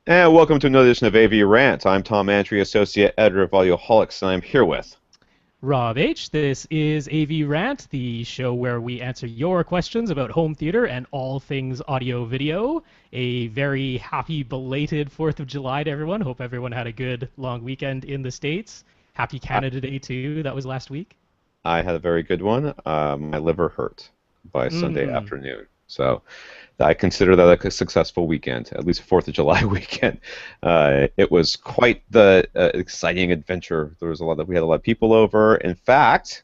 And welcome to another edition of AV Rant. I'm Tom Antry, Associate Editor of Audioholics, and I'm here with. Rob H. This is AV Rant, the show where we answer your questions about home theater and all things audio video. A very happy belated 4th of July to everyone. Hope everyone had a good long weekend in the States. Happy I, Canada Day, too. That was last week. I had a very good one. My liver hurt by Sunday Mm. afternoon. So I consider that a successful weekend, at least a 4th of July weekend. It was quite the exciting adventure. We had a lot of people over. In fact,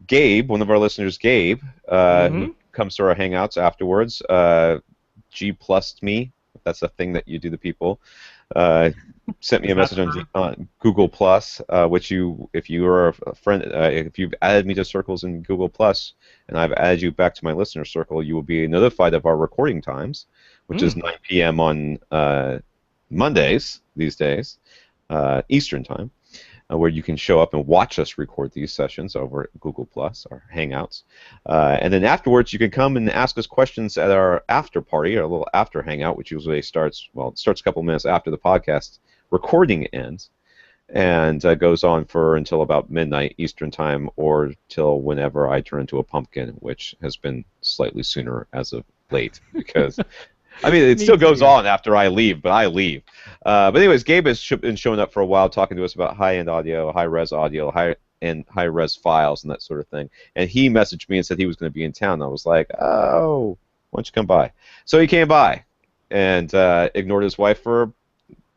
Gabe, one of our listeners, Gabe, who Mm-hmm. comes to our hangouts afterwards, G plussed me. That's a thing that you do to people. Uh, Sent me Is a that message the on, verb? on Google Plus, which if you are a friend, if you've added me to circles in Google Plus, and I've added you back to my listener circle, you will be notified of our recording times, which is Mm. 9 p.m. on Mondays these days, Eastern time, where you can show up and watch us record these sessions over at Google Plus, our Hangouts. And then afterwards, you can come and ask us questions at our after party, our little after hangout, which usually starts a couple minutes after the podcast recording ends, and goes on for until about midnight Eastern time, or till whenever I turn into a pumpkin, which has been slightly sooner as of late, because I mean, it still Needs to goes be. on after I leave, but I leave. But anyways, Gabe has been showing up for a while, talking to us about high-end audio, high-res audio, and high-res files, and that sort of thing. And he messaged me and said he was going to be in town. I was like, oh, why don't you come by? So he came by, and ignored his wife for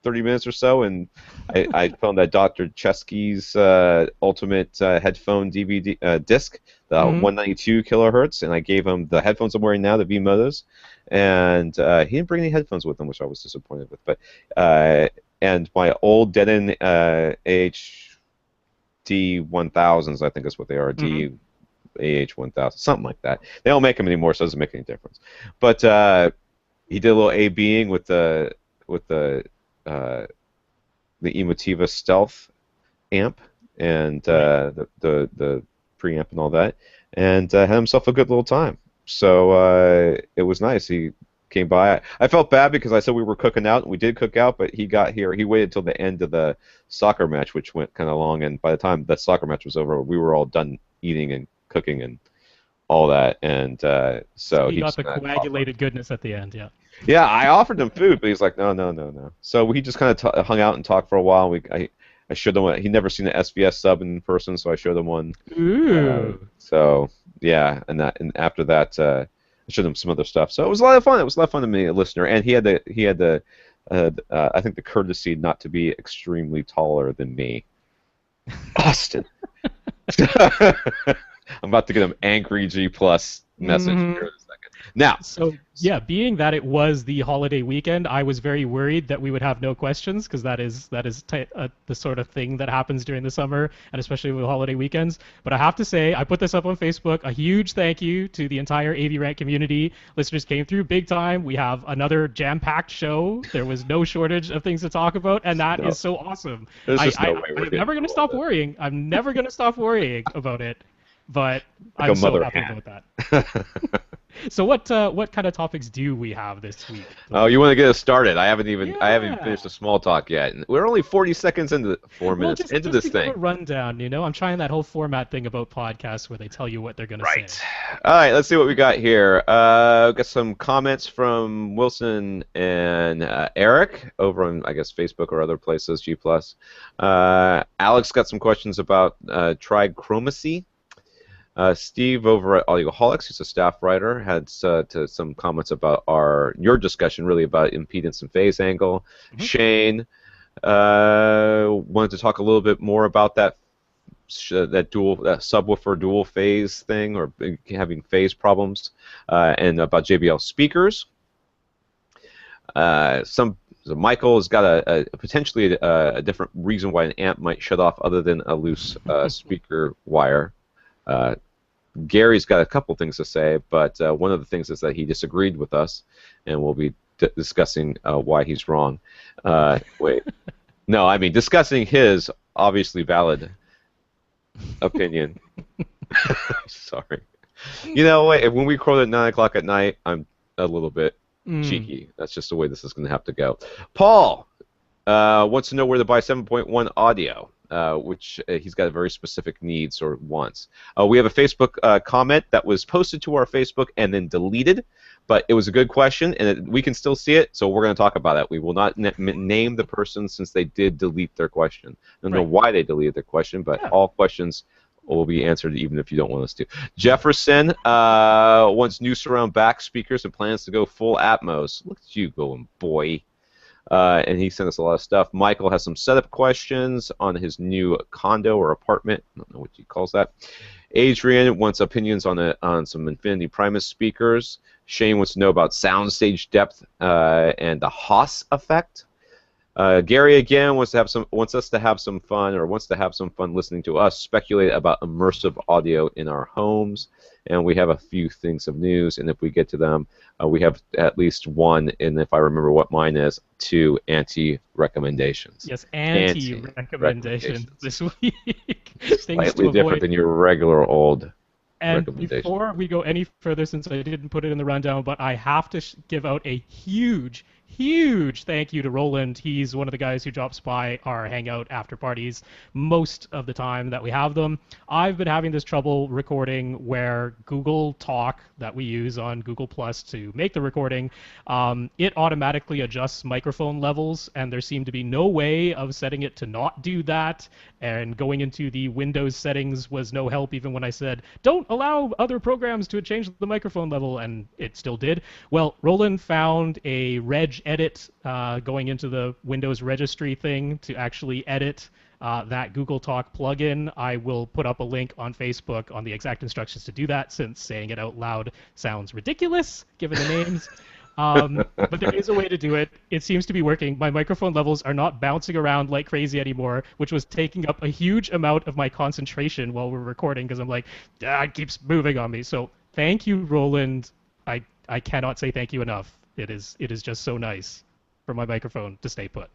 30 minutes or so, and I found that Dr. Chesky's Ultimate headphone DVD disc, the Mm-hmm. 192 kilohertz, and I gave him the headphones I'm wearing now, the V Motos, and he didn't bring any headphones with him, which I was disappointed with. But and my old Denon AHD 1000s, I think is what they are, Mm-hmm. AH 1000, something like that. They don't make them anymore, so it doesn't make any difference. But he did a little A-Bing with uh, the Emotiva Stealth amp and Right. the preamp and all that, and had himself a good little time. So it was nice. He came by. I felt bad because I said we were cooking out, and we did cook out, but he got here. He waited till the end of the soccer match, which went kind of long, and by the time that soccer match was over, we were all done eating and cooking and all that, and So so he he got just the kind of talked. coagulated goodness at the end, yeah. Yeah, I offered him food, but he's like, no, no, no, no. So we just kind of hung out and talked for a while. I showed him he'd never seen an SBS sub in person, so I showed him one. Ooh. So yeah, and after that, I showed him some other stuff. So it was a lot of fun. It was a lot of fun to me, a listener, and he had the I think the courtesy not to be extremely taller than me. Austin. I'm about to get an angry G plus message here in Mm-hmm. a second. Now. So yeah, being that it was the holiday weekend, I was very worried that we would have no questions because that is the sort of thing that happens during the summer and especially with holiday weekends. But I have to say, I put this up on Facebook. A huge thank you to the entire AV Rant community. Listeners came through big time. We have another jam-packed show. There was no shortage of things to talk about, and that No, is so awesome. there's I just no I way we're I'm getting never gonna through all stop this. worrying. I'm never gonna stop worrying about it. But Like I'm a so mother happy hen. about that. So what kind of topics do we have this week? Oh, you want to get us started? I haven't even Yeah. finished the small talk yet. And we're only 40 seconds into 4 minutes Just into just this to give a thing. rundown, I'm trying that whole format thing about podcasts where they tell you what they're gonna say. Right. All right, let's see what we got here. Got some comments from Wilson and Eric over on, I guess, Facebook or other places, G+. Alex got some questions about trichromacy. Steve over at Audioholics, who's a staff writer, had some comments about your discussion, really about impedance and phase angle. Hmm. Shane wanted to talk a little bit more about that subwoofer dual phase thing, or having phase problems, and about JBL speakers. So Michael has got potentially a different reason why an amp might shut off other than a loose speaker wire. Uh, Gary's got a couple things to say, but one of the things is that he disagreed with us, and we'll be discussing why he's wrong. Wait, no, I mean discussing his obviously valid opinion. Sorry. When we record at 9 o'clock at night, I'm a little bit Mm. Cheeky. That's just the way this is going to have to go. Paul wants to know where to buy 7.1 audio, which he's got very specific needs or wants. We have a Facebook comment that was posted to our Facebook and then deleted, but it was a good question, and we can still see it, so we're going to talk about it. We will not name the person since they did delete their question. I don't know Right. why they deleted their question, but Yeah. all questions will be answered even if you don't want us to. Jefferson wants new surround back speakers and plans to go full Atmos. Look at you going, boy. And he sent us a lot of stuff. Michael has some setup questions on his new condo or apartment. I don't know what he calls that. Adrian wants opinions on some Infinity Primus speakers. Shane wants to know about soundstage depth and the Haas effect. Gary again wants us to have some fun, or wants to have some fun listening to us speculate about immersive audio in our homes. And we have a few things of news, and if we get to them, we have at least one, and if I remember what mine is, two anti-recommendations. Yes, anti-recommendation Anti-recommendations. this week. Things to Slightly different avoid. than your regular old And recommendation. before we go any further, since I didn't put it in the rundown, but I have to give out a huge, huge thank you to Roland. He's one of the guys who drops by our Hangout after parties most of the time that we have them. I've been having this trouble recording where Google Talk that we use on Google Plus to make the recording, it automatically adjusts microphone levels, and there seemed to be no way of setting it to not do that. And going into the Windows settings was no help, even when I said, don't allow other programs to change the microphone level, and it still did. Well, Roland found a reg edit going into the Windows registry thing to actually edit that Google Talk plugin. I will put up a link on Facebook on the exact instructions to do that, since saying it out loud sounds ridiculous given the names. But there is a way to do it. It seems to be working. My microphone levels are not bouncing around like crazy anymore, which was taking up a huge amount of my concentration while we're recording, because I'm like, it keeps moving on me. So thank you, Roland. I cannot say thank you enough. It is just so nice for my microphone to stay put.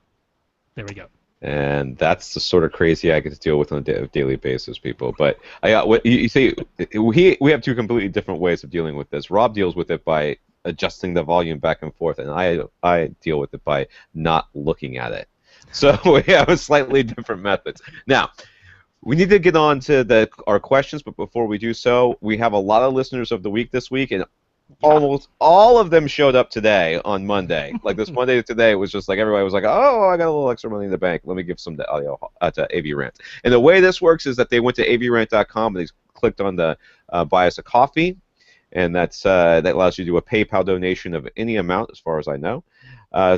There we go. And that's the sort of crazy I get to deal with on a daily basis, people. But what you see, we have two completely different ways of dealing with this. Rob deals with it by adjusting the volume back and forth, and I deal with it by not looking at it. So we have a slightly different methods. Now, we need to get on to our questions, but before we do so, we have a lot of listeners of the week this week, and Yeah. almost all of them showed up today on Monday. Like this Monday today, it was just like everybody was like, "Oh, I got a little extra money in the bank. Let me give some to audio to AV Rant." And the way this works is that they went to avrant.com and they clicked on the buy us a coffee, and that allows you to do a PayPal donation of any amount, as far as I know.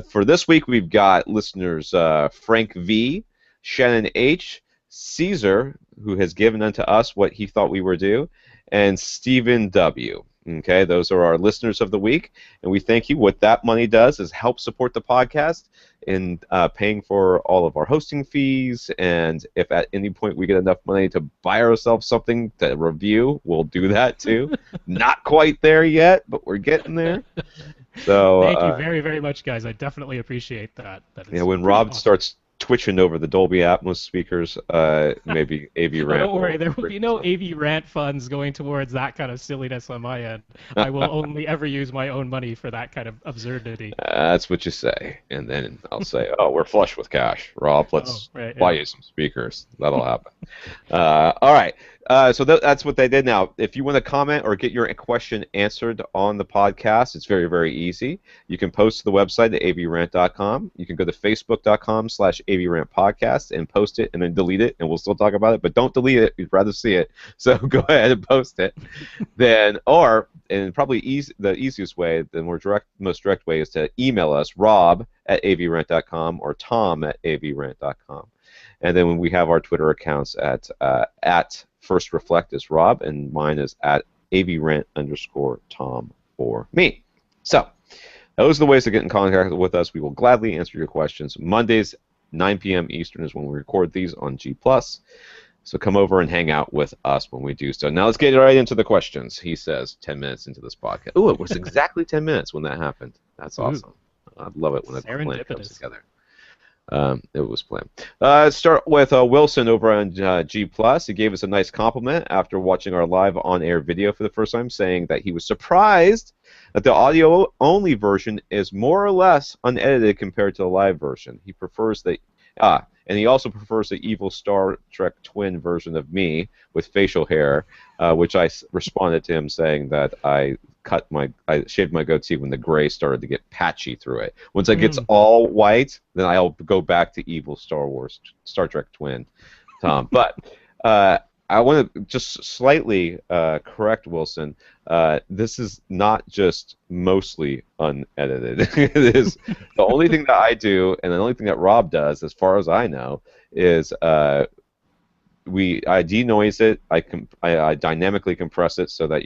For this week, we've got listeners Frank V, Shannon H, Caesar, who has given unto us what he thought we were due, and Stephen W. Okay, those are our listeners of the week, and we thank you. What that money does is help support the podcast in paying for all of our hosting fees, and if at any point we get enough money to buy ourselves something to review, we'll do that too. Not quite there yet, but we're getting there. So, Thank you very, very much, guys. I definitely appreciate that. That yeah, is when pretty Rob awesome. starts twitching over the Dolby Atmos speakers, maybe AV Oh, Rant don't worry, will there will break be this no up. AV rant funds going towards that kind of silliness on my end. I will only ever use my own money for that kind of absurdity. That's what you say, and then I'll say, "Oh, we're flush with cash, Rob. Oh, Let's right, buy yeah. you some speakers." That'll happen. All right. So that's what they did. Now, if you want to comment or get your question answered on the podcast, it's very, very easy. You can post to the website at avrant.com. You can go to facebook.com/avrantpodcast and post it, and then delete it, and we'll still talk about it. But don't delete it. We'd rather see it. So go ahead and post it. And probably the easiest way, the most direct way, is to email us, rob@avrant.com or tom@avrant.com. And then when we have our Twitter accounts at First Reflect is Rob, and mine is at avrant_Tom for me. So those are the ways to get in contact with us. We will gladly answer your questions. Mondays, 9 p.m. Eastern is when we record these on G+. So come over and hang out with us when we do so. Now let's get right into the questions. He says 10 minutes into this podcast. Oh, it was exactly 10 minutes when that happened. That's Ooh, awesome. I love it when a plan comes serendipitous. together. It was planned. Start with Wilson over on G Plus. He gave us a nice compliment after watching our live on-air video for the first time, saying that he was surprised that the audio-only version is more or less unedited compared to the live version. He prefers the and he also prefers the evil Star Trek twin version of me with facial hair, which responded to him saying that I shaved my goatee when the gray started to get patchy through it. Once it gets Mm. all white, then I'll go back to evil Star Trek twin, Tom. But I want to just slightly correct Wilson. This is not just mostly unedited. It is the only thing that I do, and the only thing that Rob does, as far as I know, is I denoise it. I dynamically compress it so that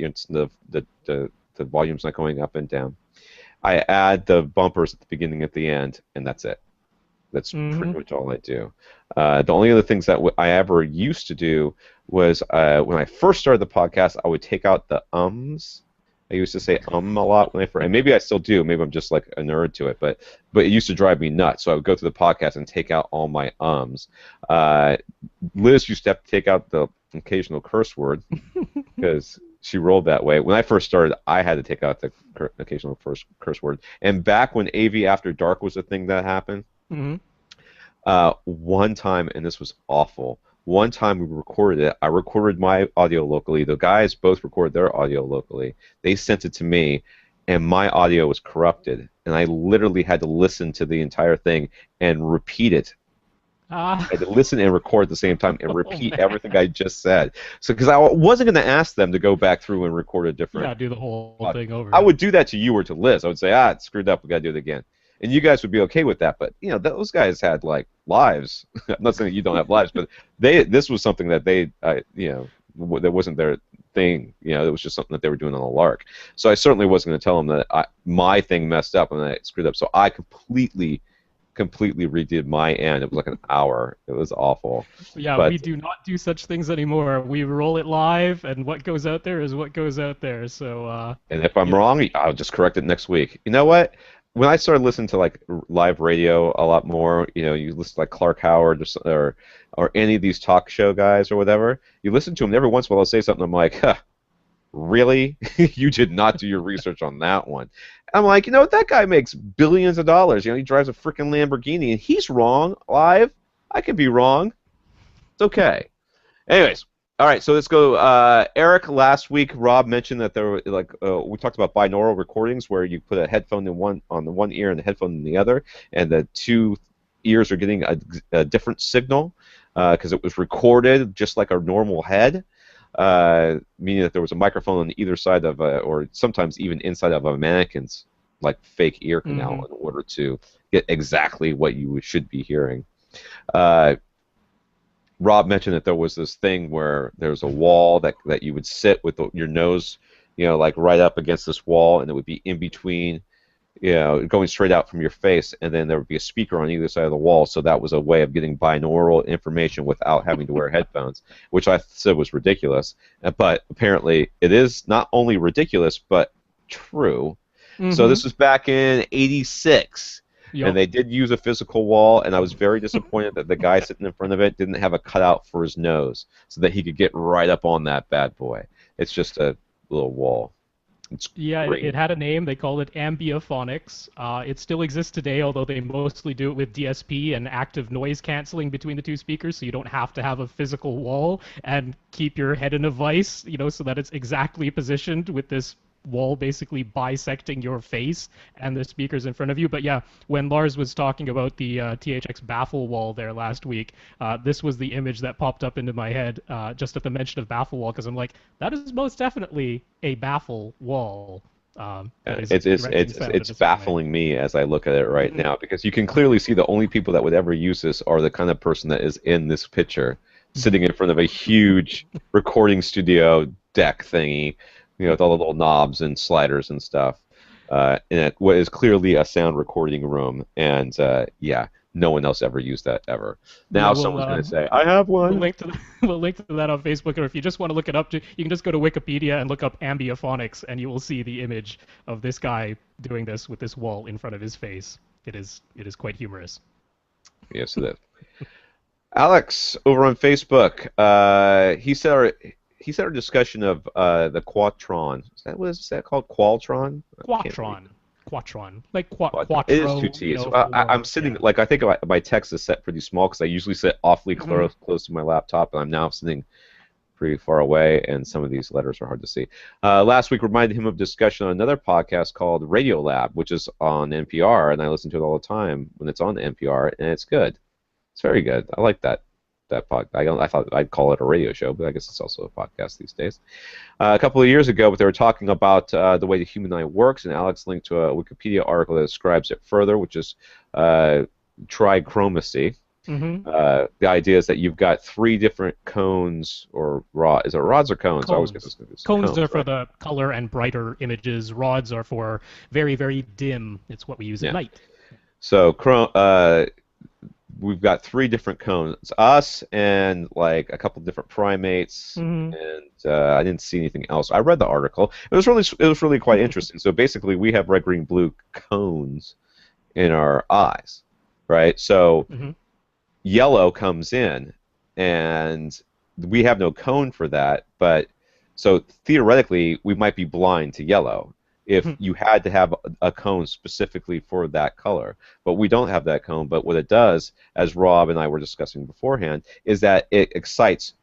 the volume's not going up and down. I add the bumpers at the beginning and at the end, and that's it. That's Hmm. pretty much all I do. The only other things that I ever used to do was when I first started the podcast, I would take out the ums. I used to say a lot when I first, and maybe I still do. Maybe I'm just like a nerd to it, but it used to drive me nuts. So I would go through the podcast and take out all my ums. Uh, Liz used to have to take out the occasional curse word because she rolled that way. When I first started, I had to take out the occasional curse word. And back when AV After Dark was a thing that happened, Hmm. one time, and this was awful. One time we recorded it. I recorded my audio locally. The guys both recorded their audio locally. They sent it to me, and my audio was corrupted. And I literally had to listen to the entire thing and repeat it. Ah. I had to listen and record at the same time and Oh repeat man. everything I just said. So, because I wasn't going to ask them to go back through and record a different. Yeah, do the whole Uh, thing I over. would do that to you or to Liz. I would say, it screwed up. We got to do it again. And you guys would be okay with that. But those guys had like lives. I'm not saying that you don't have lives, but this was something that that wasn't their thing. It was just something that they were doing on a lark. So I certainly wasn't going to tell them that my thing messed up and I screwed up. So I completely redid my end. It was like an hour. It was awful. Yeah, we But do not do such things anymore. We roll it live, and what goes out there is what goes out there. So, and if I'm you know, wrong, I'll just correct it next week. You know what? When I started listening to like live radio a lot more, you listen to like Clark Howard or any of these talk show guys or whatever. You listen to them, and every once in a while they'll say something. I'm like, huh, really? You did not do your research on that one. I'm like, that guy makes billions of dollars. He drives a freaking Lamborghini, and he's wrong live. I could be wrong. It's okay. Anyways, all right. So let's go. Eric, last week Rob mentioned that there were we talked about binaural recordings where you put a headphone on the one ear and a headphone in the other, and the two ears are getting a different signal because it was recorded just like a normal head. Meaning that there was a microphone on either side of or sometimes even inside of a mannequin's like fake ear canal hmm. in order to get exactly what you should be hearing. Uh, Rob mentioned that there was this thing where there's a wall that you would sit with your nose, like right up against this wall, and it would be in between, going straight out from your face, and then there would be a speaker on either side of the wall. So that was a way of getting binaural information without having to wear headphones, which I said was ridiculous. But apparently, it is not only ridiculous but true. So Hmm. this was back in '86. And Yup. they did use a physical wall, and I was very disappointed that the guy sitting in front of it didn't have a cutout for his nose so that he could get right up on that bad boy. It's just a little wall. It's Yeah, it green. had a name. They called it ambiophonics. It still exists today, although they mostly do it with DSP and active noise canceling between the two speakers, so you don't have to have a physical wall and keep your head in a vise, so that it's exactly positioned with this wall basically bisecting your face and the speakers in front of you. But yeah, when Lars was talking about the THX baffle wall there last week, this was the image that popped up into my head just at the mention of baffle wall, because I'm like, that is most definitely a baffle wall that is directing sound in It's a certain way. baffling me as I look at it right Mhm. now because you can clearly see the only people that would ever use this are the kind of person that is in this picture, sitting in front of a huge recording studio deck thingy, with all the little knobs and sliders and stuff. In what is clearly a sound recording room, and yeah, no one else ever used that ever. Yeah, Now someone's going to say, "I have we'll one." link to we'll link to that on Facebook, or if you just want to look it up, you can just go to Wikipedia and look up ambiophonics, and you will see the image of this guy doing this with this wall in front of his face. It is quite humorous. Yes, it is. Alex over on Facebook. He said our discussion of the Quatron. Is that what is that called? Qualtron? I can't read. Quatron. Quatron. Like Quatron. It is two quattro, T's. I'm for, sitting yeah. like I think my text is set pretty small because I usually sit awfully Hmm. close to my laptop, and I'm now sitting pretty far away, and some of these letters are hard to see. Last week reminded him of discussion on another podcast called Radio Lab, which is on NPR, and I listen to it all the time when it's on NPR, and it's good. It's very good. I like that pod. I thought I'd call it a radio show, but I guess it's also a podcast these days. A couple of years ago, but they were talking about the way the human eye works, and Alex linked to a Wikipedia article that describes it further, which is trichromacy. Hmm. The idea is that you've got three different cones or rod. Is it rods or cones? I always get Cones. this confused. Cones are Cones, for right? the color and brighter images. Rods are for very, very dim. It's what we use at Yeah. night. So we've got three different cones. It's us and like a couple different primates, Hmm. and I didn't see anything else. I read the article. It was really quite interesting. So basically, we have red, green, blue cones in our eyes, right? So Hmm. yellow comes in, and we have no cone for that. But so theoretically, we might be blind to yellow if you had to have a cone specifically for that color. But we don't have that cone. But what it does, as Rob and I were discussing beforehand, is that it excites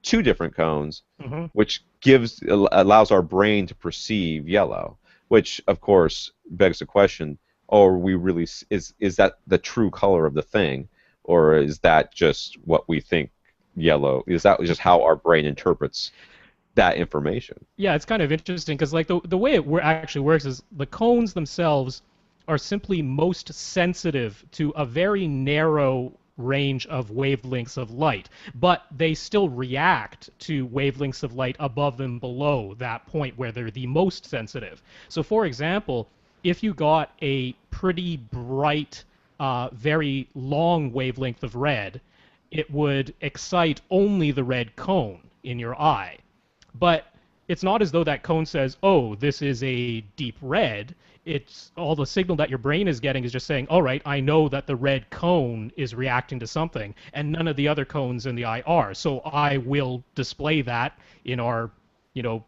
two different cones, Hmm. which allows our brain to perceive yellow. Which, of course, begs the question: oh, are we really is that the true color of the thing, or is that just what we think yellow? Is that just how our brain interprets that information? Yeah, it's kind of interesting because like the way it actually works is the cones themselves are simply most sensitive to a very narrow range of wavelengths of light, but they still react to wavelengths of light above and below that point where they're the most sensitive. So, for example, if you got a pretty bright, very long wavelength of red, it would excite only the red cone in your eye. But it's not as though that cone says, "Oh, this is a deep red." It's all the signal that your brain is getting is just saying, "All right, I know that the red cone is reacting to something, and none of the other cones in the eye are. So I will display that in our, you know,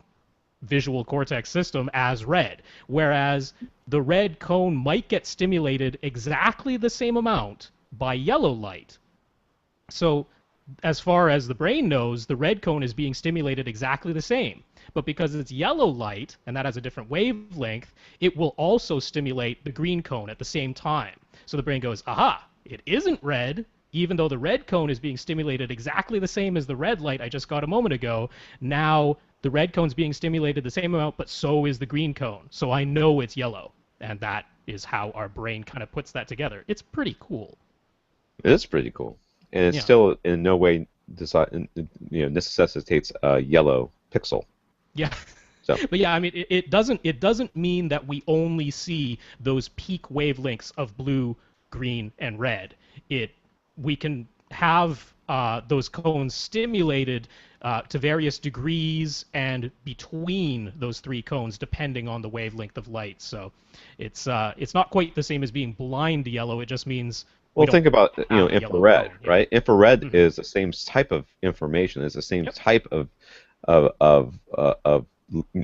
visual cortex system as red." Whereas the red cone might get stimulated exactly the same amount by yellow light. So, as far as the brain knows, the red cone is being stimulated exactly the same. But because it's yellow light, and that has a different wavelength, it will also stimulate the green cone at the same time. So the brain goes, aha, it isn't red, even though the red cone is being stimulated exactly the same as the red light I just got a moment ago. Now the red cone's being stimulated the same amount, but so is the green cone. So I know it's yellow. And that is how our brain kind of puts that together. It's pretty cool. It is pretty cool, and it Yeah. still in no way necessitates a yellow pixel. Yeah. So But yeah, I mean, it doesn't mean that we only see those peak wavelengths of blue, green, and red. It We can have those cones stimulated to various degrees and between those three cones, depending on the wavelength of light. So it's not quite the same as being blind to yellow. It just means we well, don't think about have a yellow infrared, cone. Yeah. right? Infrared Hmm. is the same type of information. It's the same Yep. type of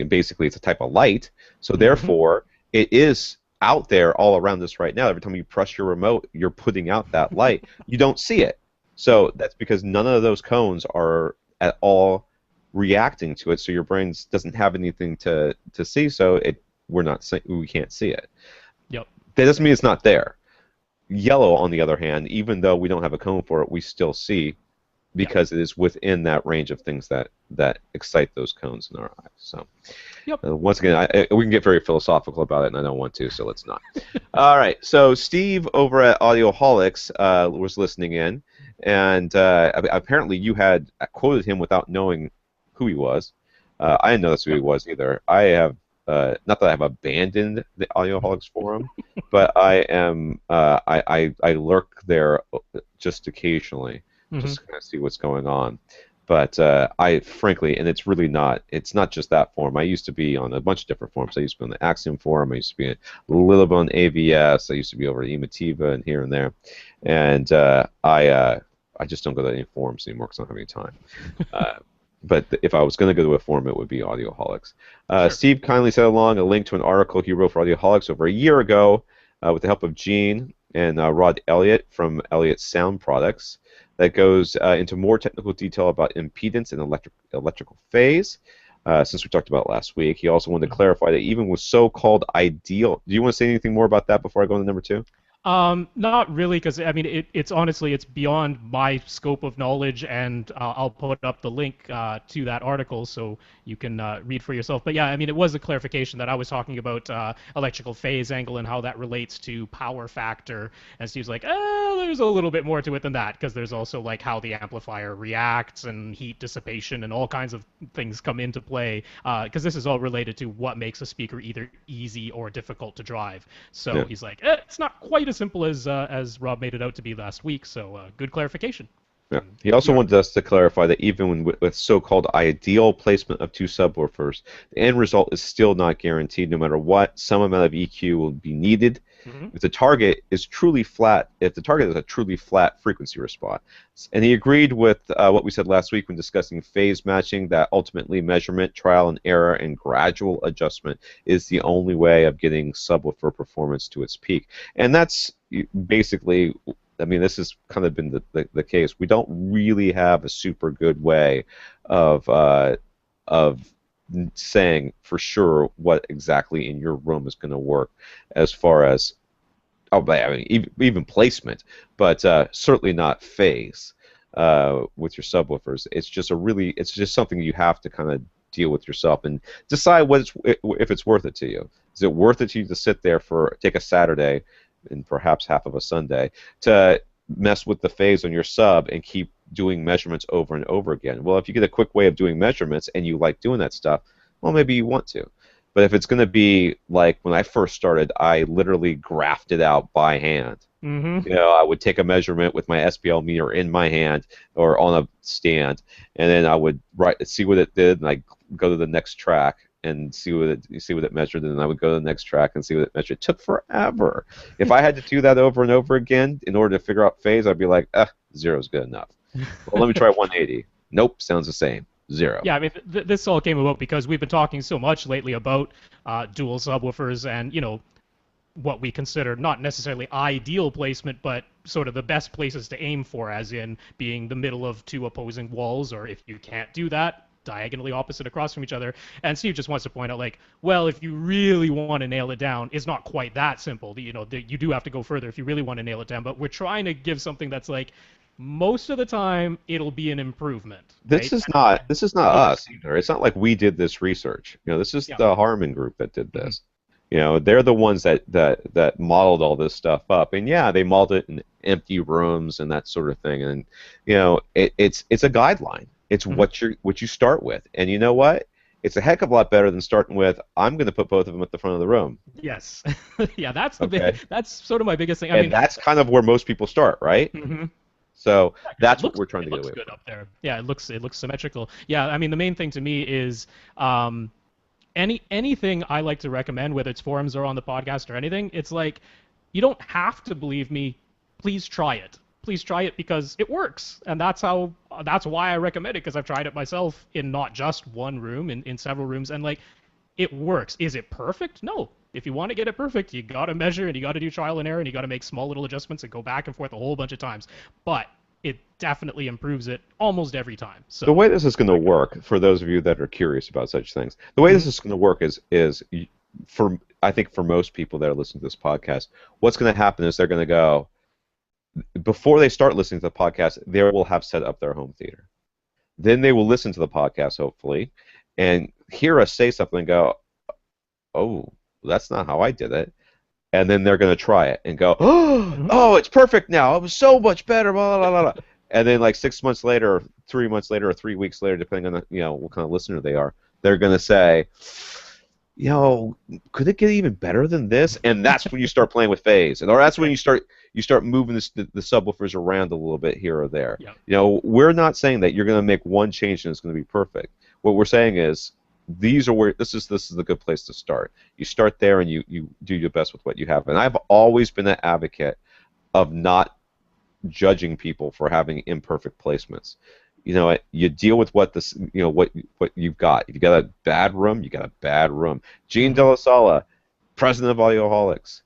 basically it's a type of light. So Hmm. therefore, it is out there all around us right now. Every time you press your remote, you're putting out that light. You don't see it. Yep. So that's because none of those cones are at all reacting to it. So your brain doesn't have anything to see. So we can't see it. Yep. That doesn't mean it's not there. Yellow, on the other hand, even though we don't have a cone for it, we still see Yep. because it is within that range of things that excite those cones in our eyes. So Yep. once again, we can get very philosophical about it, and I don't want to, so let's not. All right. So Steve over at Audioholics was listening in, and apparently you had quoted him without knowing who he was. I didn't know that's who he Yep. was either. I have not that I've abandoned the Audioholics forum, but I lurk there just occasionally, Hmm. just to kind of see what's going on. But I frankly, and it's not just that forum. I used to be on a bunch of different forums. I used to be on the Axiom forum. I used to be a little bit on AVS. I used to be over at Emotiva and here and there. And I just don't go to any forums anymore because I don't have any time. Uh, but if I was going to go to a forum, it would be Audioholics. Sure. Steve kindly sent along a link to an article he wrote for Audioholics over a year ago with the help of Gene and Rod Elliott from Elliott Sound Products that goes into more technical detail about impedance and electrical phase. Since we talked about it last week, he also wanted to clarify that even with so-called ideal. Do you want to say anything more about that before I go on to number two? Not really, because I mean, it's honestly it's beyond my scope of knowledge, and I'll put up the link to that article so you can read for yourself. But yeah, I mean, it was a clarification that I was talking about electrical phase angle and how that relates to power factor, and Steve's like, there's a little bit more to it than that, because there's also like how the amplifier reacts and heat dissipation and all kinds of things come into play, because this is all related to what makes a speaker either easy or difficult to drive. So Yeah. he's like, it's not quite as simple as Rob made it out to be last week. So good clarification. Yeah. And He also we are wanted us to clarify that even with so-called ideal placement of two subwoofers, the end result is still not guaranteed. No matter what, some amount of EQ will be needed. mm-hmm. If the target is truly flat, if the target is a truly flat frequency response, and he agreed with what we said last week when discussing phase matching, that ultimately measurement, trial and error, and gradual adjustment is the only way of getting subwoofer performance to its peak. And that's basically, I mean, this has kind of been the case. We don't really have a super good way of saying for sure what exactly in your room is going to work as far as, oh, I mean, even placement, but certainly not phase with your subwoofers. It's just something you have to kind of deal with yourself and decide if it's worth it to you. Is it worth it to you to sit there take a Saturday and perhaps half of a Sunday to mess with the phase on your sub and keep doing measurements over and over again? Well, if you get a quick way of doing measurements and you like doing that stuff, well, maybe you want to. But if it's going to be like when I first started, I literally graphed it out by hand. Mm-hmm. You know, I would take a measurement with my SPL meter in my hand or on a stand, and then I would see what it did, and I'd go to the next track and see what it measured, and then I would go to the next track and see what it measured. It took forever. If I had to do that over and over again in order to figure out phase, I'd be like, zero's good enough. Well, let me try 180. Nope, sounds the same. Zero. Yeah, I mean, this all came about because we've been talking so much lately about dual subwoofers and, what we consider not necessarily ideal placement, but sort of the best places to aim for, as in being the middle of two opposing walls, or if you can't do that, diagonally opposite across from each other. And Steve just wants to point out, like, well, if you really want to nail it down, it's not quite that simple. You do have to go further if you really want to nail it down, but we're trying to give something that's like, most of the time, it'll be an improvement, right? This is not us either. It's not like we did this research. You know, this is Yeah. the Harman Group that did Mm-hmm. this. You know, they're the ones that modeled all this stuff up, and yeah, they modeled it in empty rooms and that sort of thing. And you know, it's a guideline. It's Mm-hmm. what you start with, and you know what? It's a heck of a lot better than starting with, I'm going to put both of them at the front of the room. Yes. Yeah, that's Okay, that's sort of my biggest thing. I and mean, that's kind of where most people start, right? mhm. So It that's what looks we're trying it to get looks away good from. up there. Yeah, it looks symmetrical. Yeah, I mean the main thing to me is um, anything I like to recommend, whether it's forums or on the podcast or anything, it's like you don't have to believe me. Please try it. Please try it because it works, and that's why I recommend it, because I've tried it myself in not just one room, in several rooms, and like it works. Is it perfect? No. If you want to get it perfect, you got to measure and you got to do trial and error and you got to make small little adjustments and go back and forth a whole bunch of times. But it definitely improves it almost every time. The So way this is going to work, for those of you that are curious about such things, the way mhm. this is going to work is for I think for most people that are listening to this podcast, what's going to happen is they're going to go before they start listening to the podcast, they will have set up their home theater. Then they will listen to the podcast, hopefully, and hear us say something and go, "Oh, that's not how I did it." And then they're going to try it and go, Mhm. "Oh, it's perfect now. It was so much better." Blah blah blah blah. And then like 6 months later, or 3 months later, or 3 weeks later, depending on what kind of listener they are, they're going to say, could it get even better than this? And that's when you start playing with phase, or that's when you start you start moving the subwoofers around a little bit here or there. Yeah. We're not saying that you're going to make one change and it's going to be perfect. What we're saying is these are where this is the good place to start. You start there and you do your best with what you have. And I've always been an advocate of not judging people for having imperfect placements. You deal with what this, what you've got. If you got a bad room, you got a bad room. Gene Mm-hmm. De La Sala, president of Audioholics,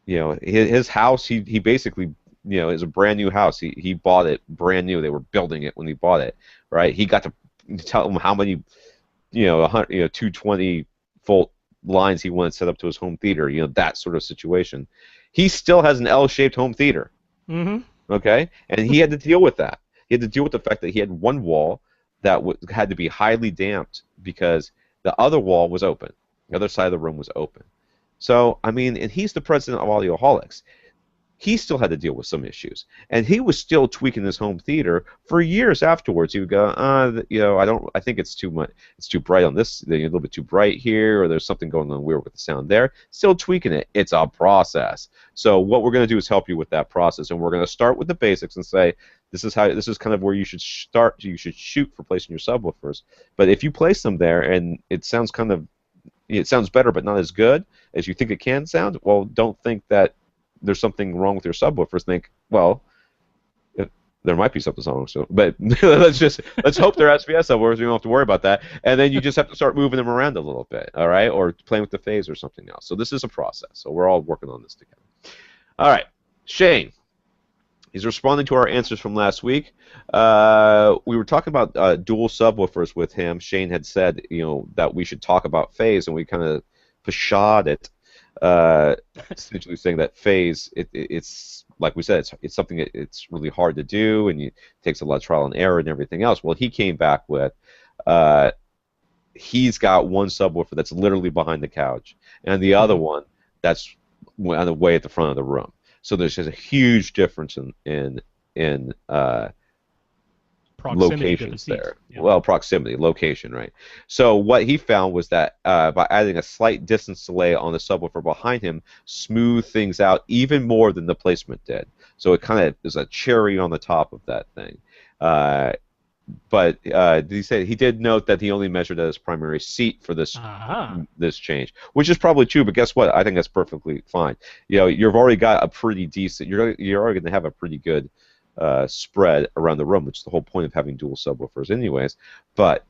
his house, he basically, is a brand new house. He bought it brand new. They were building it when he bought it, right? He got to tell them how many, 100, 220-volt lines he wanted set up to his home theater. That sort of situation. He still has an L-shaped home theater. Mm-hmm. Okay, and he had to deal with that. He had to deal with the fact that he had one wall that had to be highly damped because the other wall was open. The other side of the room was open. So, I mean, and he's the president of Audioholics. He still had to deal with some issues, and he was still tweaking his home theater for years afterwards. He would go, I think it's too much, it's too bright on this, a little bit too bright here, or there's something going on weird with the sound there. Still tweaking it. It's a process. So what we're going to do is help you with that process, and we're going to start with the basics and say, this is kind of where you should start. You should shoot for placing your subwoofers. But if you place them there and it sounds better but not as good as you think it can sound, well, don't think that there's something wrong with your subwoofers. Think, well, there might be something wrong. So, but let's hope they're SBS subwoofers. We don't have to worry about that. And then you just have to start moving them around a little bit, all right, or playing with the phase or something else. So this is a process. So we're all working on this together. All right, Shane. He's responding to our answers from last week. We were talking about dual subwoofers with him. Shane had said, that we should talk about phase, and we kind of pashad it. Essentially saying that phase, it's like we said, it's something it's really hard to do, and it takes a lot of trial and error and everything else. Well, he came back with he's got one subwoofer that's literally behind the couch, and the other Mm-hmm. one that's on the way at the front of the room. So there's just a huge difference in Proximity to the locations seat. there. Yeah. Well, proximity, location, right? So what he found was that by adding a slight distance delay on the subwoofer behind him, smoothed things out even more than the placement did. So it kind of is a cherry on the top of that thing. But he said he did note that he only measured at his primary seat for Uh-huh. this change, which is probably true. But guess what? I think that's perfectly fine. You've already got a pretty decent. You're already going to have a pretty good spread around the room, which is the whole point of having dual subwoofers, anyways. But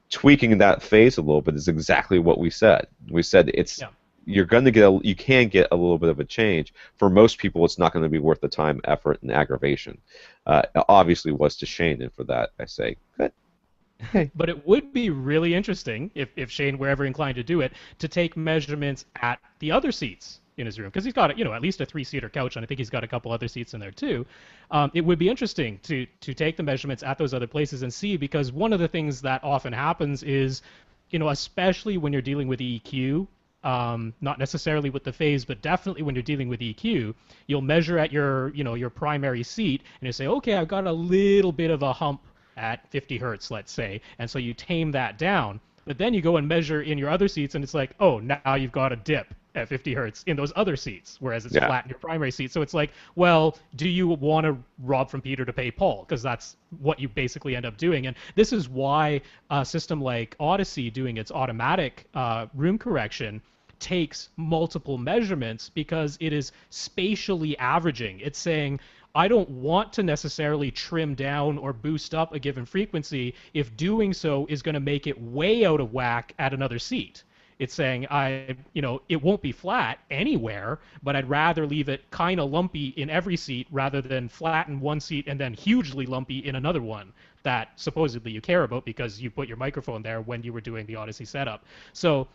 tweaking that phase a little bit is exactly what we said. We said Yeah. you can get a little bit of a change. For most people, it's not going to be worth the time, effort, and aggravation. It obviously was to Shane, and for that I say good. Okay. But it would be really interesting if Shane were ever inclined to do it, to take measurements at the other seats in his room, because he's got at least a three-seater couch, and I think he's got a couple other seats in there too. It would be interesting to take the measurements at those other places and see, because one of the things that often happens is, especially when you're dealing with EQ, not necessarily with the phase, but definitely when you're dealing with EQ, you'll measure at your primary seat, and you say, okay, I've got a little bit of a hump at 50 hertz, let's say, and so you tame that down. But then you go and measure in your other seats, and it's like, oh, now you've got a dip at 50 hertz in those other seats, whereas it's Yeah. flat in your primary seat. So it's like, well, do you want to rob from Peter to pay Paul? Because that's what you basically end up doing. And this is why a system like Odyssey, doing its automatic room correction, takes multiple measurements, because it is spatially averaging. It's saying, I don't want to necessarily trim down or boost up a given frequency if doing so is going to make it way out of whack at another seat. It's saying it won't be flat anywhere, but I'd rather leave it kind of lumpy in every seat rather than flat in one seat and then hugely lumpy in another one that supposedly you care about because you put your microphone there when you were doing the Odyssey setup. So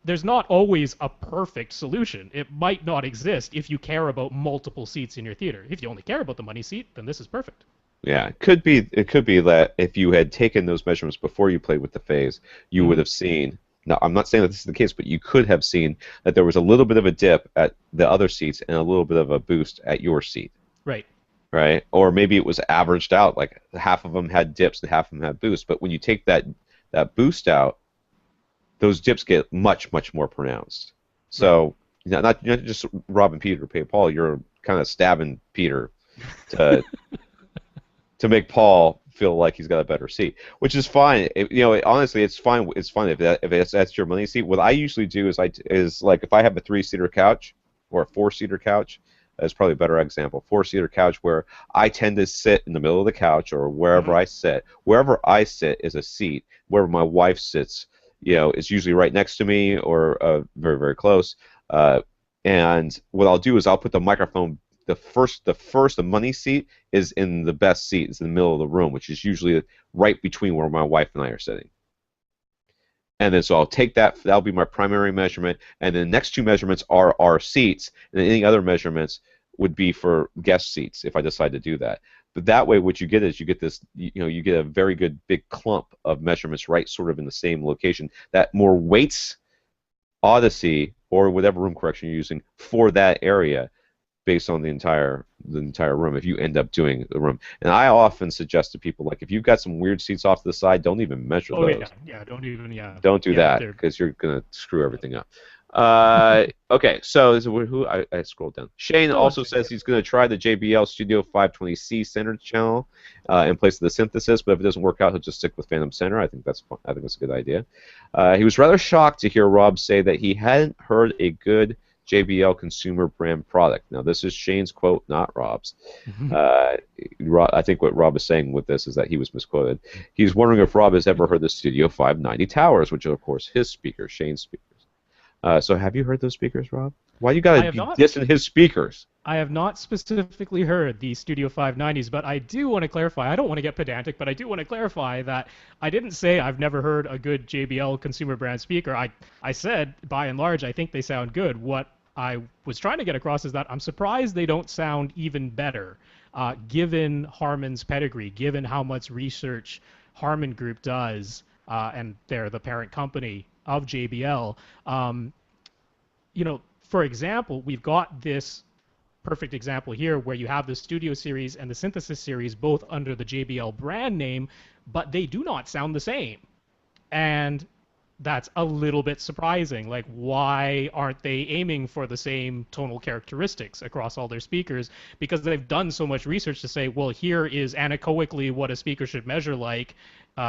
there's not always a perfect solution. It might not exist if you care about multiple seats in your theater. If you only care about the money seat, then this is perfect. Yeah, it could be that if you had taken those measurements before you played with the phase, you would Mm-hmm. have seen. Now, I'm not saying that this is the case, but you could have seen that there was a little bit of a dip at the other seats and a little bit of a boost at your seat, Right. right? Or maybe it was averaged out, like half of them had dips and half of them had boosts. But when you take that boost out, those dips get much, much more pronounced. Right. So not just robbing Peter to pay Paul. You're kind of stabbing Peter to make Paul feel like he's got a better seat, which is fine. Honestly, it's fine. It's fine if that's your money seat. What I usually do is like if I have a three-seater couch or a four-seater couch, that's probably a better example. Four-seater couch where I tend to sit in the middle of the couch or wherever Mhm. I sit. Wherever I sit is a seat. Wherever my wife sits, is usually right next to me or very, very close. Uh, and what I'll do is I'll put the microphone the money seat is in the best seat. It's in the middle of the room, which is usually right between where my wife and I are sitting. And then so I'll take that. That'll be my primary measurement. And then the next two measurements are our seats. And then any other measurements would be for guest seats if I decide to do that. But that way, what you get is you get this, you get a very good big clump of measurements right sort of in the same location. That more weights Odyssey or whatever room correction you're using for that area based on the entire room if you end up doing the room. And I often suggest to people like if you've got some weird seats off to the side, don't even measure Oh yeah, those. yeah. Don't even, yeah, Don't do yeah. that They're because you're gonna screw yeah. everything up. Okay, so who I scrolled down. Shane Still on also Shane. says he's going to try the JBL Studio 520C center channel in place of the synthesis, but if it doesn't work out, he'll just stick with Phantom Center. I think that's fun. I think that's a good idea. He was rather shocked to hear Rob say that he hadn't heard a good JBL consumer brand product. Now, this is Shane's quote, not Rob's. Uh, I think what Rob is saying with this is that he was misquoted. He's wondering if Rob has ever heard the Studio 590 towers, which are, of course, his speakers, Shane's speakers. So have you heard those speakers, Rob? Why you I gotta have be not. dissing his speakers? I have not specifically heard the Studio 590s, but I do want to clarify. I don't want to get pedantic, but I do want to clarify that I didn't say I've never heard a good JBL consumer brand speaker. I said, by and large, I think they sound good. What I was trying to get across is that I'm surprised they don't sound even better, given Harman's pedigree, given how much research Harman Group does, and they're the parent company of JBL. Um, for example, we've got this perfect example here where you have the Studio series and the Synthesis series both under the JBL brand name, but they do not sound the same. And that's a little bit surprising. Like, why aren't they aiming for the same tonal characteristics across all their speakers? Because they've done so much research to say, well, here is anechoically what a speaker should measure like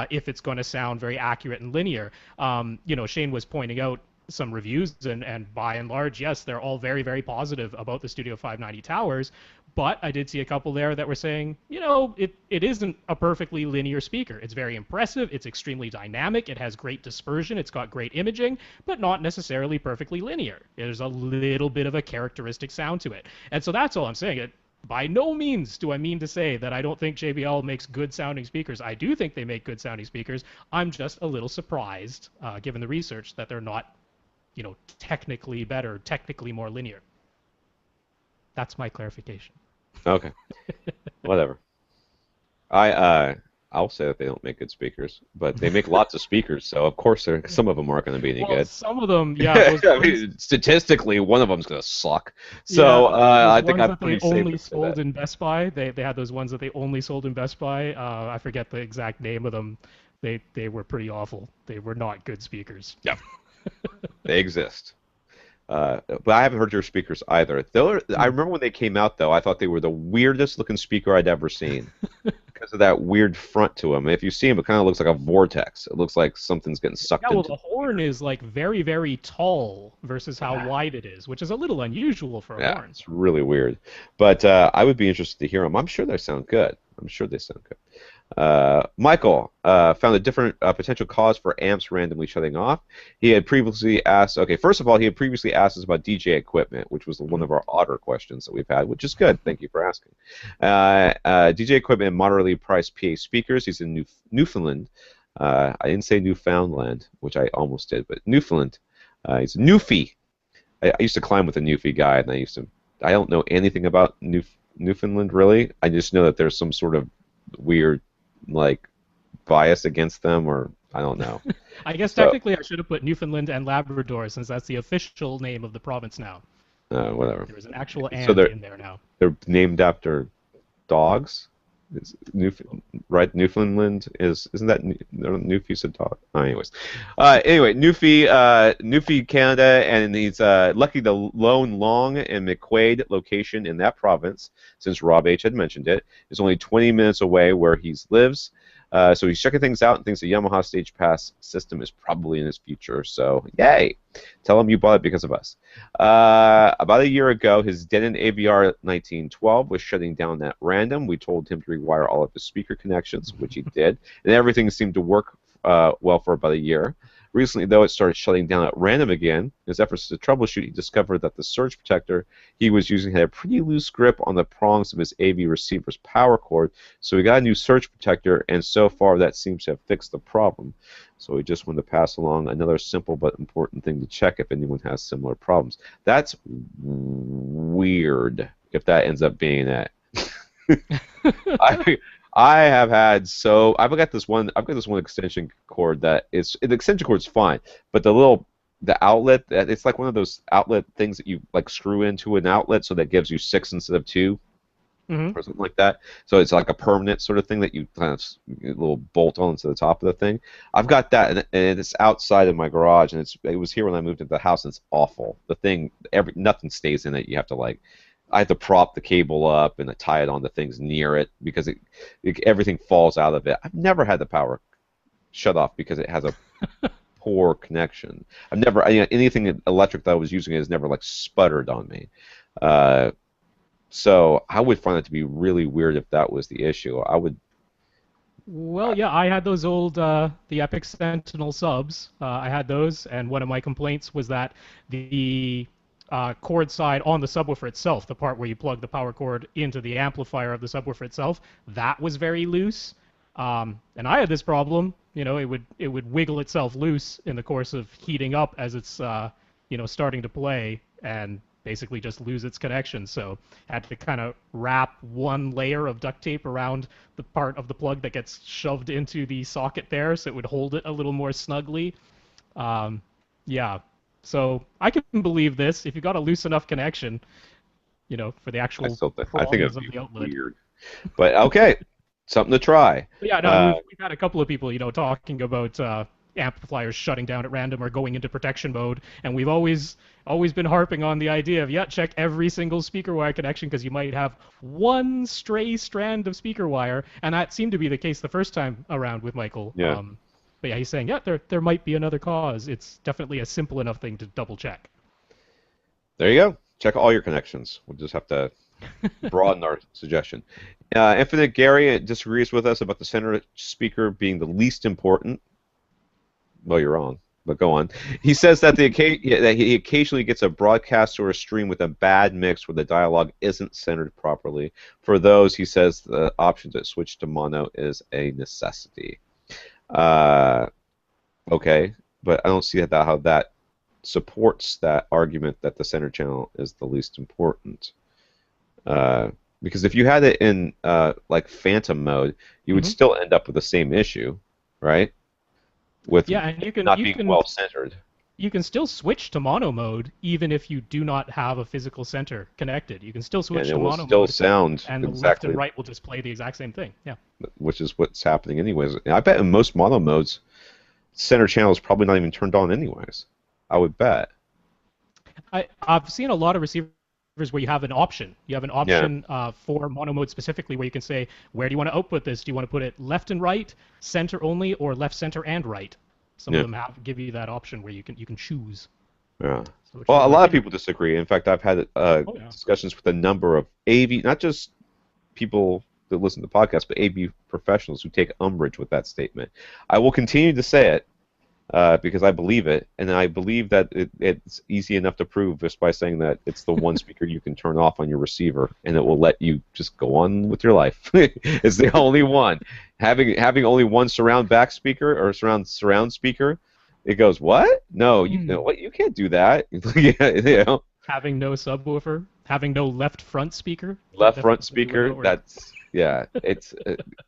if it's going to sound very accurate and linear. Shane was pointing out some reviews, and by and large, yes, they're all very, very positive about the Studio 590 towers. But I did see a couple there that were saying, it isn't a perfectly linear speaker. It's very impressive. It's extremely dynamic. It has great dispersion. It's got great imaging, but not necessarily perfectly linear. There's a little bit of a characteristic sound to it. And so that's all I'm saying. By no means do I mean to say that I don't think JBL makes good sounding speakers. I do think they make good sounding speakers. I'm just a little surprised, given the research, that they're not, technically better, technically more linear. That's my clarification. Okay, whatever. I'll say that they don't make good speakers, but they make lots of speakers, so of course some of them aren't going to be any Well, good. some of them, yeah, those I ones, mean, statistically, one of them's going to suck. yeah, So those I think ones I'm that they pretty safe only to say sold that. in Best Buy. They had those ones that they only sold in Best Buy. I forget the exact name of them. They were pretty awful. They were not good speakers. Yeah, they exist. But I haven't heard your speakers either. I Mm. remember when they came out, though, I thought they were the weirdest looking speaker I'd ever seen because of that weird front to them. If you see them, it kind of looks like a vortex. It looks like something's getting Yeah, sucked well, into the the horn speaker. is like very, very tall versus how Yeah, wide it is, which is a little unusual for a yeah, horn. it's really weird. But I would be interested to hear them. I'm sure they sound good. I'm sure they sound good. Michael found a different potential cause for amps randomly shutting off. He had previously asked, okay, first of all, he had previously asked us about DJ equipment, which was one Mhm. of our odder questions that we've had, which is good. Thank you for asking. DJ equipment and moderately priced PA speakers. He's in Newfoundland. I didn't say Newfoundland, which I almost did, but Newfoundland. He's a Newfie. I used to climb with a Newfie guide, and I don't know anything about Newfoundland really. I just know that there's some sort of weird like bias against them, or I don't know. I guess So technically I should have put Newfoundland and Labrador since that's the official name of the province now. whatever. There is an actual So and in there now. they're named after dogs. Is right? Newfoundland isn't that no, Newfie's a dog? Oh, anyways, Newfie, Canada, and he's lucky the Lone Long and McQuaid location in that province, since Rob H had mentioned it, is only 20 minutes away where he lives. So he's checking things out and thinks the Yamaha Stage Pass system is probably in his future. So yay! Tell him you bought it because of us. About a year ago, his Denon AVR 1912 was shutting down at random. We told him to rewire all of his speaker connections, which he did, and everything seemed to work well for about a year. Recently, though, it started shutting down at random again. In his efforts to troubleshoot, he discovered that the surge protector he was using had a pretty loose grip on the prongs of his AV receiver's power cord, so he got a new surge protector, and so far that seems to have fixed the problem. So we just wanted to pass along another simple but important thing to check if anyone has similar problems. That's weird if that ends up being it. I I have had so I've got this one extension cord that is the extension cord's fine, but the outlet it's like one of those outlet things that you like screw into an outlet so that gives you six instead of two Hmm. or something like that. So it's like a permanent sort of thing that you kind of a little bolt on to the top of the thing. I've got that, and it's outside of my garage, and it was here when I moved into the house, and it's awful. The thing, nothing stays in it. You have to like, I have to prop the cable up and I tie it onto things near it because everything falls out of it. I've never had the power shut off because it has a poor connection. I've never anything electric that I was using has never like sputtered on me. Uh, so I would find it to be really weird if that was the issue. I would. Well, yeah, I had those old the Epic Sentinel subs. I had those, and one of my complaints was that the cord side on the subwoofer itself, the part where you plug the power cord into the amplifier of the subwoofer itself, that was very loose. And I had this problem. You know, it would wiggle itself loose in the course of heating up as it's starting to play, and basically just lose its connection. So had to kind of wrap one layer of duct tape around the part of the plug that gets shoved into the socket there, so it would hold it a little more snugly. Um, yeah. So I can believe this. If you got a loose enough connection, for the actual I think prongs it'd of be the outlet. weird, but okay, something to try. But yeah, no, and Uh, we've had a couple of people, talking about amplifiers shutting down at random or going into protection mode, and we've always been harping on the idea of check every single speaker wire connection because you might have one stray strand of speaker wire, and that seemed to be the case the first time around with Michael. yeah, But yeah, he's saying there might be another cause. It's definitely a simple enough thing to double check. there you go. Check all your connections. We'll just have to broaden our suggestion. Infinite Gary disagrees with us about the center speaker being the least important. Well, you're wrong, but go on. He says that that he occasionally gets a broadcast or a stream with a bad mix where the dialogue isn't centered properly. For those, he says the option to switch to mono is a necessity. Uh, okay, but I don't see how that supports that argument that the center channel is the least important. Because if you had it in like phantom mode, you would Hmm. still end up with the same issue, right? With Yeah, and you can not you being can well centered. you can still switch to mono mode even if you do not have a physical center connected. You can still And switch it to will mono still mode, sound and the left and exactly, right will display the exact same thing. Yeah. which is what's happening anyways. I bet in most mono modes, center channel is probably not even turned on anyways. I would bet. I've seen a lot of receivers where you have an option. You have an Yeah, option for mono mode specifically where you can say, where do you want to output this? Do you want to put it left and right, center only, or left, center, and right? Some of yeah, them give you that option where you can choose. yeah. So Well, a I lot of think, people disagree. In fact, I've had oh yeah. discussions with a number of AV, not just people that listen to the podcast, but AV professionals who take umbrage with that statement. I will continue to say it because I believe it, and I believe that it's easy enough to prove just by saying that it's the one speaker you can turn off on your receiver, and it will let you just go on with your life. It's the only one. Having only one surround back speaker or surround speaker, it goes what? No, you Hmm. know what? You can't do that. Yeah, you know. Having no subwoofer, having no left front speaker, Left front definitely would speaker, not work. that's yeah, it's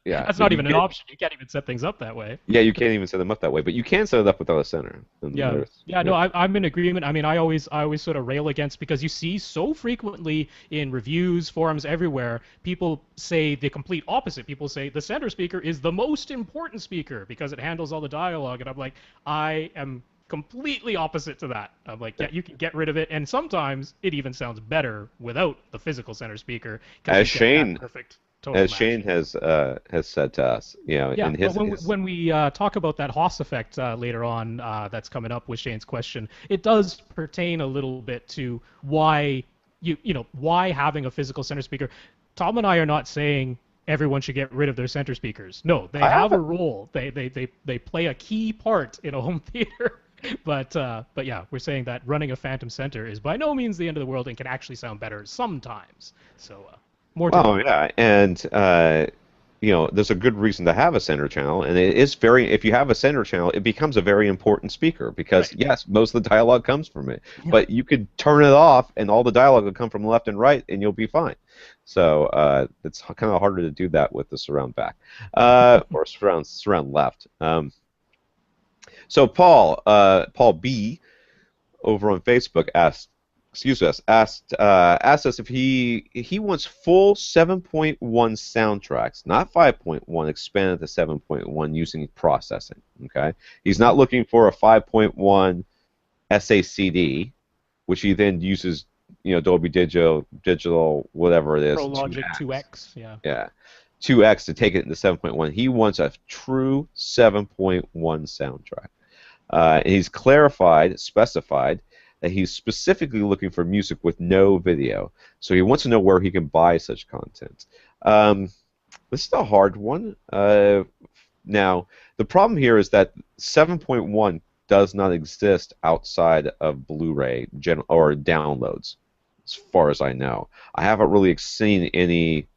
yeah, That's but not you even an get option. You can't even set things up that way. yeah, you can't even set them up that way, but you can set it up without a center. And Yeah. there's Yeah, yeah. no, I'm in agreement. I mean, I always sort of rail against because you see so frequently in reviews, forums, everywhere, people say the complete opposite. People say the center speaker is the most important speaker because it handles all the dialogue, and I'm like, I am completely opposite to that. I'm like, yeah, you can get rid of it, and sometimes it even sounds better without the physical center speaker because As you get that Shane perfect total as match. Shane has said to us, Yeah, in but his when his when we talk about that Haas effect later on, that's coming up with Shane's question, it does pertain a little bit to why why having a physical center speaker. Tom and I are not saying everyone should get rid of their center speakers. No, they I have a haven't. role. They play a key part in a home theater. But yeah, we're saying that running a phantom center is by no means the end of the world and can actually sound better sometimes. So more to Well, come. yeah, and there's a good reason to have a center channel, and it is very. If you have a center channel, it becomes a very important speaker because Right. yes, most of the dialogue comes from it, Yeah. but you could turn it off, and all the dialogue will come from left and right, and you'll be fine. So it's kind of harder to do that with the surround back, or surround left. So Paul B over on Facebook asked us if he wants full 7.1 soundtracks, not 5.1, expanded to 7.1 using processing. Okay, he's not Mhm. looking for a 5.1 SACD, which he then uses, Dolby Digital, whatever it is, Pro Logic 2x, 2X. Yeah. yeah, 2x to take it into 7.1. He wants a true 7.1 soundtrack. And he's specified that he's specifically looking for music with no video. So he wants to know where he can buy such content. Um, this is a hard one. Now, the problem here is that 7.1 does not exist outside of Blu-ray or downloads, as far as I know. I haven't really seen any.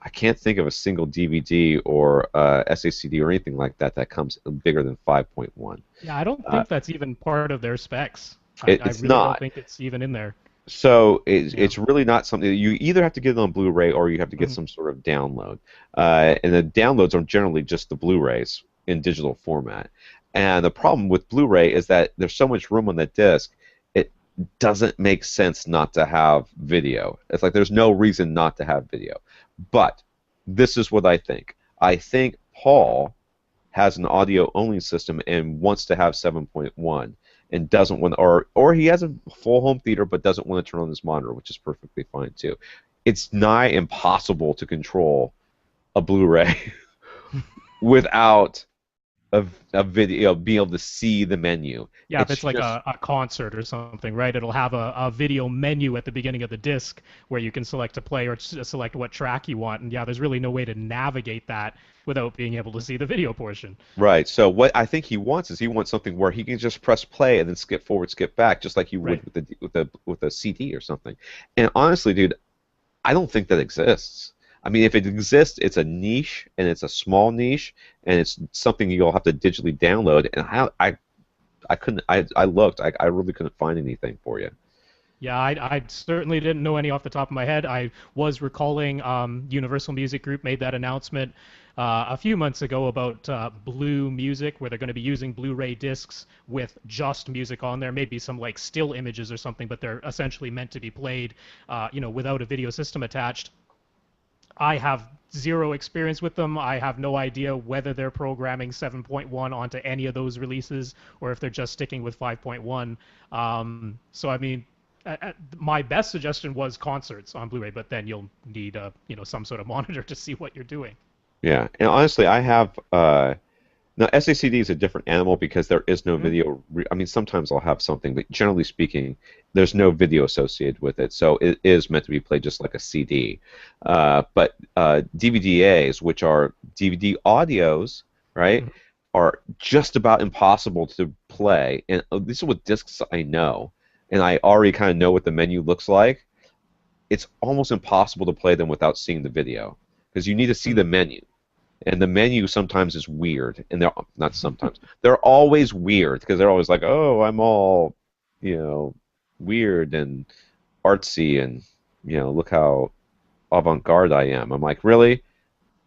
I can't think of a single DVD or SACD or anything like that that comes bigger than 5.1. Yeah, I don't Uh, think that's even part of their specs. I it's really don't not. think it's even in there. So it's Yeah. it's really not something that you either have to get it on Blu-ray or you have to get Mhm. some sort of download. And the downloads are generally just the Blu-rays in digital format. And the problem with Blu-ray is that there's so much room on that disc, it doesn't make sense not to have video. It's like there's no reason not to have video. But this is what I think. I think Paul has an audio only system and wants to have 7.1 and doesn't want, or he has a full home theater but doesn't want to turn on his monitor, which is perfectly fine too. It's nigh impossible to control a Blu-ray without a video, being able to see the menu. Yeah, if It's it's like just a concert or something, right? It'll have a video menu at the beginning of the disc where you can select to play or select what track you want. And yeah, there's really no way to navigate that without being able to see the video portion. right. So what I think he wants is he wants something where he can just press play and then skip forward, skip back, just like you Right. would with a CD or something. And honestly, dude, I don't think that exists. I mean, if it exists, it's a niche, and it's a small niche, and it's something you'll have to digitally download. And I couldn't. I looked. I really couldn't find anything for you. Yeah, I certainly didn't know any off the top of my head. I was recalling Universal Music Group made that announcement a few months ago about Blue Music, where they're going to be using Blu-ray discs with just music on there, maybe some like still images or something, but they're essentially meant to be played, without a video system attached. I have zero experience with them. I have no idea whether they're programming 7.1 onto any of those releases or if they're just sticking with 5.1. So I mean, my best suggestion was concerts on Blu-ray, but then you'll need some sort of monitor to see what you're doing. Yeah, and honestly, I have. Now, SACD is a different animal because there is no Mhm. video. I mean, sometimes I'll have something, but generally speaking, there's no video associated with it. So it is meant to be played just like a CD. But DVDAs, which are DVD audios, right, Mhm. are just about impossible to play. And these are with discs I know, and I already kind of know what the menu looks like. It's almost impossible to play them without seeing the video because you need to see the Mhm. menu, and the menu sometimes is weird, and they're not sometimes, they're always weird because they're always like, oh, I'm all, you know, weird and artsy, and look how avant-garde I am. I'm like, really?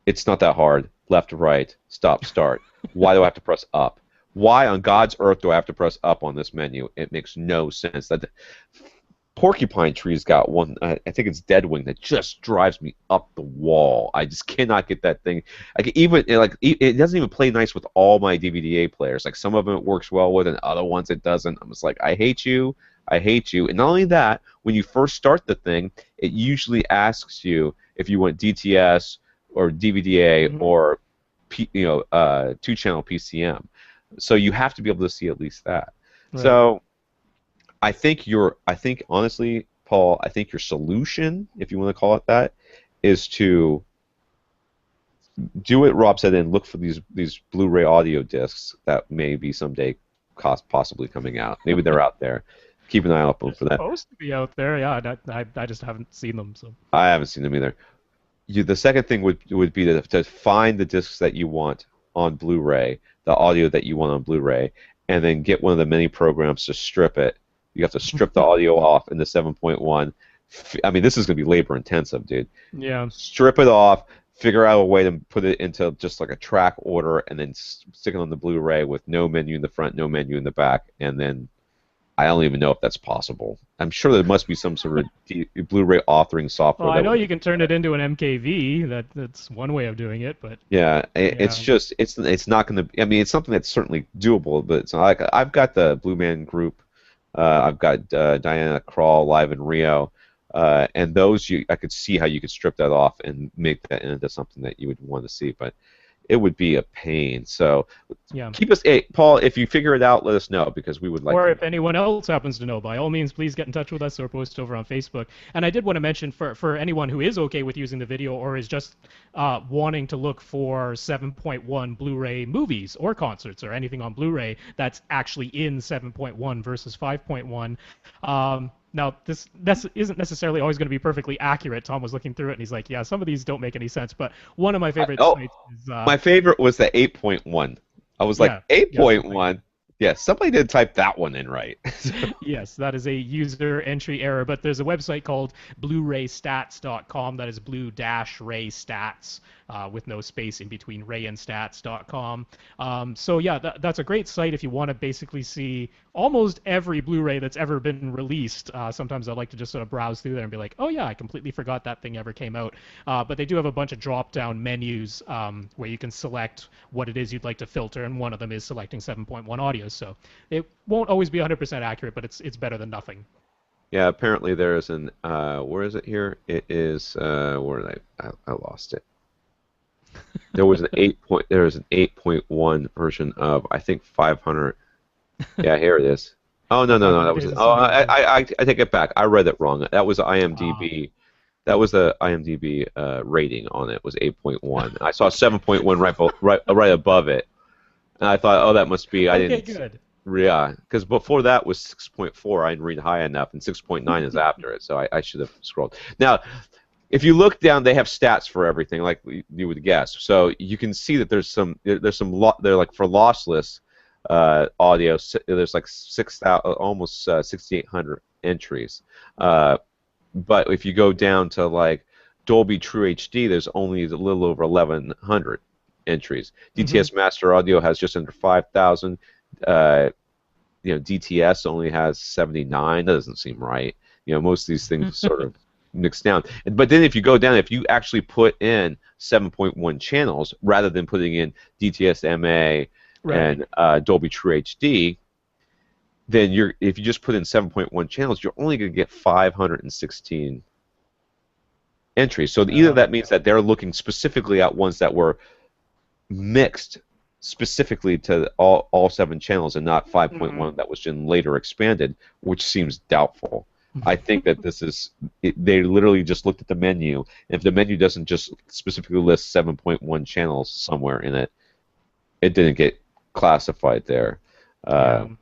It's not that hard. Left to right, stop, start. Why do I have to press up? Why on God's earth do I have to press up on this menu? It makes no sense. That Porcupine Tree's got one. I think it's Deadwing that just drives me up the wall. I just cannot get that thing. Like even like it doesn't even play nice with all my DVD players. Like some of them it works well with, and other ones it doesn't. I'm just like, I hate you. I hate you. And not only that, when you first start the thing, it usually asks you if you want DTS or DVDA Hmm. or two-channel PCM. So you have to be able to see at least that. Right. So I think honestly, Paul, I think your solution, if you want to call it that, is to do what Rob said and look for these Blu-ray audio discs that may be someday possibly coming out. Maybe they're out there. Keep an eye open They're for that. supposed to be out there. Yeah, I just haven't seen them. So. I haven't seen them either. The second thing would be to find the discs that you want on Blu-ray, the audio that you want on Blu-ray, and then get one of the many programs to strip it. You have to strip the audio off in the 7.1. I mean, this is going to be labor intensive, dude. Yeah. Strip it off, figure out a way to put it into just like a track order, and then stick it on the Blu-ray with no menu in the front, no menu in the back, and then I don't even know if that's possible. I'm sure there must be some sort of Blu-ray authoring Well, software I that know would. you can turn it into an MKV. That's one way of doing it, but Yeah, it's yeah. just it's not going to. I mean, it's something that's certainly doable, but it's not like I've got the Blue Man Group. I've got Diana Krall live in Rio, and those I could see how you could strip that off and make that into something that you would want to see, but it would be a pain. So Yeah. keep us, hey, Paul, if you figure it out, let us know because we would like Or to if know. anyone else happens to know, by all means, please get in touch with us or post over on Facebook. And I did want to mention for anyone who is okay with using the video or is just wanting to look for 7.1 Blu-ray movies or concerts or anything on Blu-ray that's actually in 7.1 versus 5.1. Now, this isn't necessarily always going to be perfectly accurate. Tom was looking through it and he's like, yeah, some of these don't make any sense. But one of my favorite Oh, sites is, my favorite was the 8.1. I was like, yeah, yes, the thing. 8.1? Yeah, somebody did type that one in right. Yes, that is a user entry error, but there's a website called blu-raystats.com that is blue-ray stats with no space in between ray and stats.com. So yeah, that's a great site if you want to basically see almost every Blu-ray that's ever been released. Sometimes I like to just sort of browse through there and be like, oh yeah, I completely forgot that thing ever came out. But they do have a bunch of drop-down menus where you can select what it is you'd like to filter, and one of them is selecting 7.1 audio. So it won't always be 100% accurate, but it's better than nothing. Yeah, apparently there is an where is it here? It is where did I lost it. There was an 8.1 version of I think 500. Yeah, here it is. Oh no Oh, no no, 500 that was days it. of Oh, summer. Okay. I take it back. I read it wrong. That was Ah, IMDb. That was the IMDb rating on it was 8.1. I saw 7.1 right above it, and I thought, oh, that must be I okay, didn't. good. Yeah, because before that was 6.4. I didn't read high enough, and 6.9 is after it, so I should have scrolled. Now, if you look down, they have stats for everything, like you would guess. So you can see that there's some they're like for lossless audio. There's like 6,000, almost 6,800 entries. But if you go down to like Dolby True HD, there's only a little over 1,100 entries. Hmm. DTS Master Audio has just under 5,000. Uh, DTS only has 79. That doesn't seem right. Most of these things sort of mix down. But then if you go down, if you actually put in 7.1 channels rather than putting in DTS MA Right. and Dolby True HD, then if you just put in 7.1 channels, you're only going to get 516 entries. So either that means that they're looking specifically at ones that were mixed specifically to all seven channels and not Hmm. 5.1 that was then later expanded, which seems doubtful. I think that they literally just looked at the menu, and if the menu doesn't just specifically list 7.1 channels somewhere in it, it didn't get classified there. Uh, Yeah.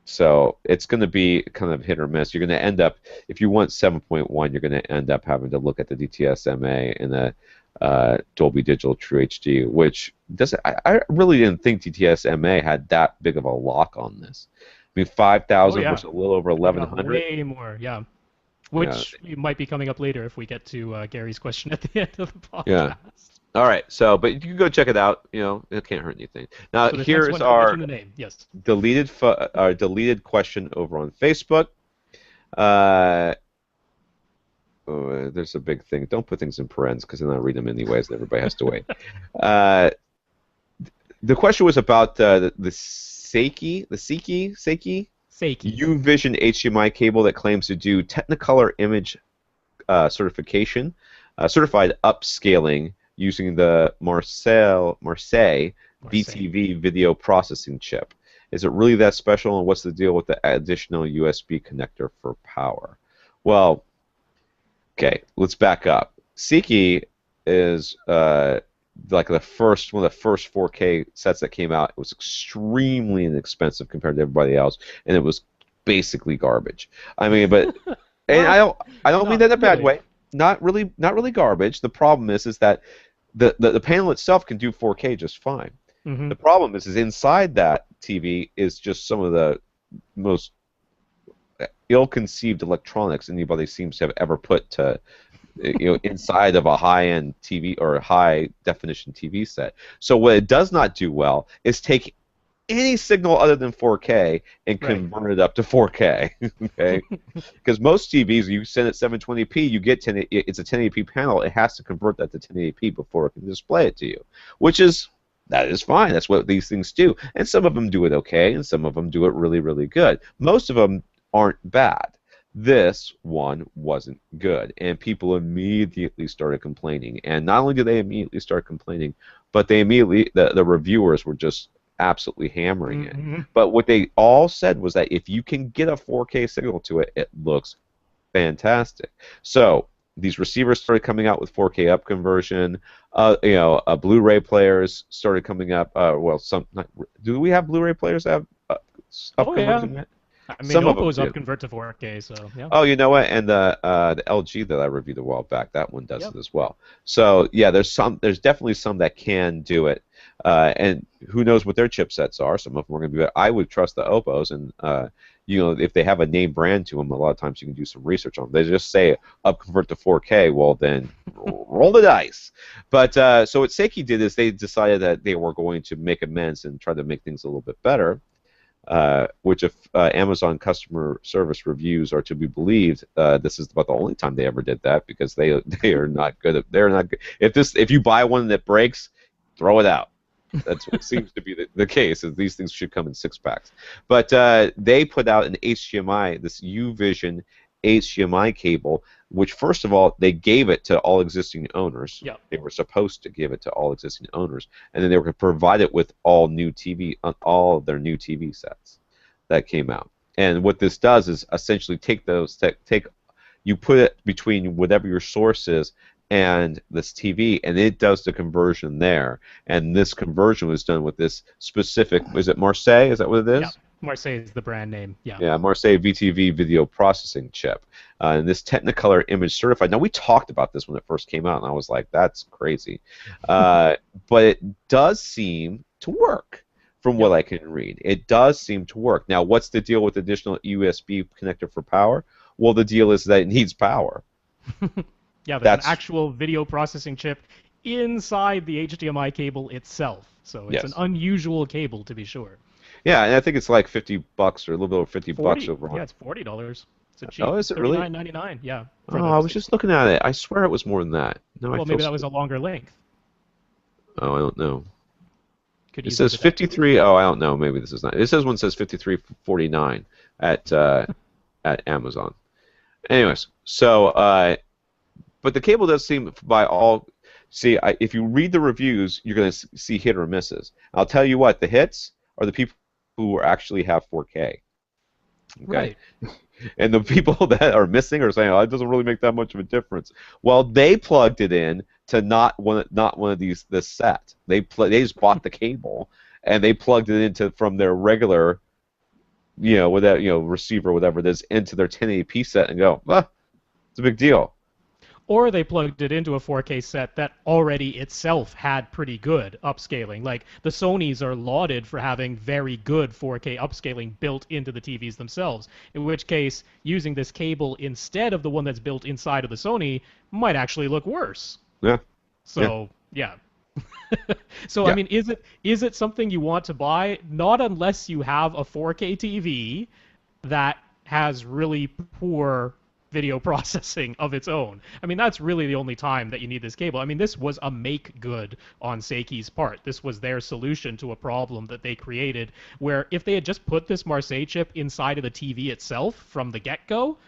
so it's going to be kind of hit or miss. You're going to end up, if you want 7.1, you're going to end up having to look at the DTS MA and the Dolby Digital True HD, which doesn't. I really didn't think DTS MA had that big of a lock on this. mean, Oh 5,000 yeah, versus a little over we got 1,100. way more. Yeah, Yeah, which might be coming up later if we get to Gary's question at the end of the yeah. podcast. All right. So, but you can go check it out. It can't hurt anything. Now, So this next here's one, you our mentioned the name. Yes. deleted question over on Facebook. Uh, there's a big thing. Don't put things in parens because then I read them anyways, and everybody has to wait. Uh, the question was about the Seiki Seiki. U-Vision HDMI cable that claims to do Technicolor image certified upscaling using the Marseille Marseille. VTV video processing chip. Is it really that special, and what's the deal with the additional USB connector for power? Well, okay, let's back up. Seiki is like one of the first 4K sets that came out. It was extremely inexpensive compared to everybody else, and it was basically garbage. I mean, but and Well, I don't mean that not in a bad really. way. Not really garbage. The problem is that the panel itself can do 4K just fine. Hmm. The problem is inside that TV is just some of the most ill-conceived electronics anybody seems to have ever put to inside of a high-end TV or a high-definition TV set. So what it does not do well is take any signal other than 4K and Right. convert it up to 4K. Okay, because most TVs you send it 720p, you get 10. It's a 1080p panel. It has to convert that to 1080p before it can display it to you, which is that is fine. That's what these things do, and some of them do it okay, and some of them do it really, really good. Most of them aren't bad. This one wasn't good, and people immediately started complaining. And not only did they immediately start complaining, but the reviewers were just absolutely hammering it. Hmm. But what they all said was that if you can get a 4K signal to it, it looks fantastic. So these receivers started coming out with 4K up conversion. Blu-ray players started coming up. Well, some not, do we have Blu-ray players that have up Oh yeah. conversion yet? I mean, Some of them Oppo's do. up convert to 4K, so yeah. Oh, you know what? And the LG that I reviewed a while back, that one does Yep. it as well. So yeah, there's definitely some that can do it, and who knows what their chipsets are? Some of them are going to be. I would trust the Oppos, and if they have a name brand to them, a lot of times you can do some research on them. They just say up convert to 4K. Well, then roll the dice. But so what Seiki did is they decided that they were going to make amends and try to make things a little bit better. Which, if Amazon customer service reviews are to be believed, this is about the only time they ever did that because they are not good at they're not good. If you buy one that breaks, throw it out. That's what seems to be the case. Is these things should come in 6 packs. But they put out an HDMI, this U-Vision HDMI cable, which first of all they gave it to all existing owners. Yep. They were supposed to give it to all existing owners, and then they were going to provide it with all all of their new TV sets that came out. And what this does is essentially you put it between whatever your source is and this TV, and it does the conversion there. And this conversion was done with this specific. Is it Marseille? Is that what it Yep. is? Marseille is the brand name. Yeah. Yeah, Marseille VTV video processing chip. And this Technicolor image certified. Now, we talked about this when it first came out, and I was like, that's crazy. But it does seem to work from what Yep. I can read. It does seem to work. Now, what's the deal with additional USB connector for power? Well, the deal is that it needs power. Yeah, there's an That's, actual video processing chip inside the HDMI cable itself. So it's an yes. unusual cable to be sure. Yeah, and I think it's like $50 or a little bit over $50 over Yeah, on. it's $40. It's a Oh, cheap is it really? 39.99. Yeah, for Oh, the I was just looking at it. I swear it was more than that. No, I well, feel maybe that was stupid. a longer length. Oh, I don't know. Could It easily says be that. 53. Oh, I don't know. Maybe this is not. It says one says 53.49 at Amazon. Anyways, so but the cable does seem by all. See, if you read the reviews, you're going to see hit or misses. I'll tell you what, the hits are the people who actually have 4K. Okay, Right. and the people that are missing are saying, "Oh, it doesn't really make that much of a difference." Well, they plugged it in to not one of these this set. They just bought the cable and they plugged it into from their regular with that receiver whatever it is into their 1080p set and go, it's a big deal. or they plugged it into a 4K set that already itself had pretty good upscaling. Like the Sonys are lauded for having very good 4K upscaling built into the TVs themselves, in which case using this cable instead of the one that's built inside of the Sony might actually look worse. Yeah, yeah, So, yeah. So I yeah. mean, is it something you want to buy? Not unless you have a 4K TV that has really poor video processing of its own. I mean, that's really the only time that you need this cable. I mean, this was a make good on Seiki's part. This was their solution to a problem that they created, where if they had just put this Marseille chip inside of the TV itself from the get-go,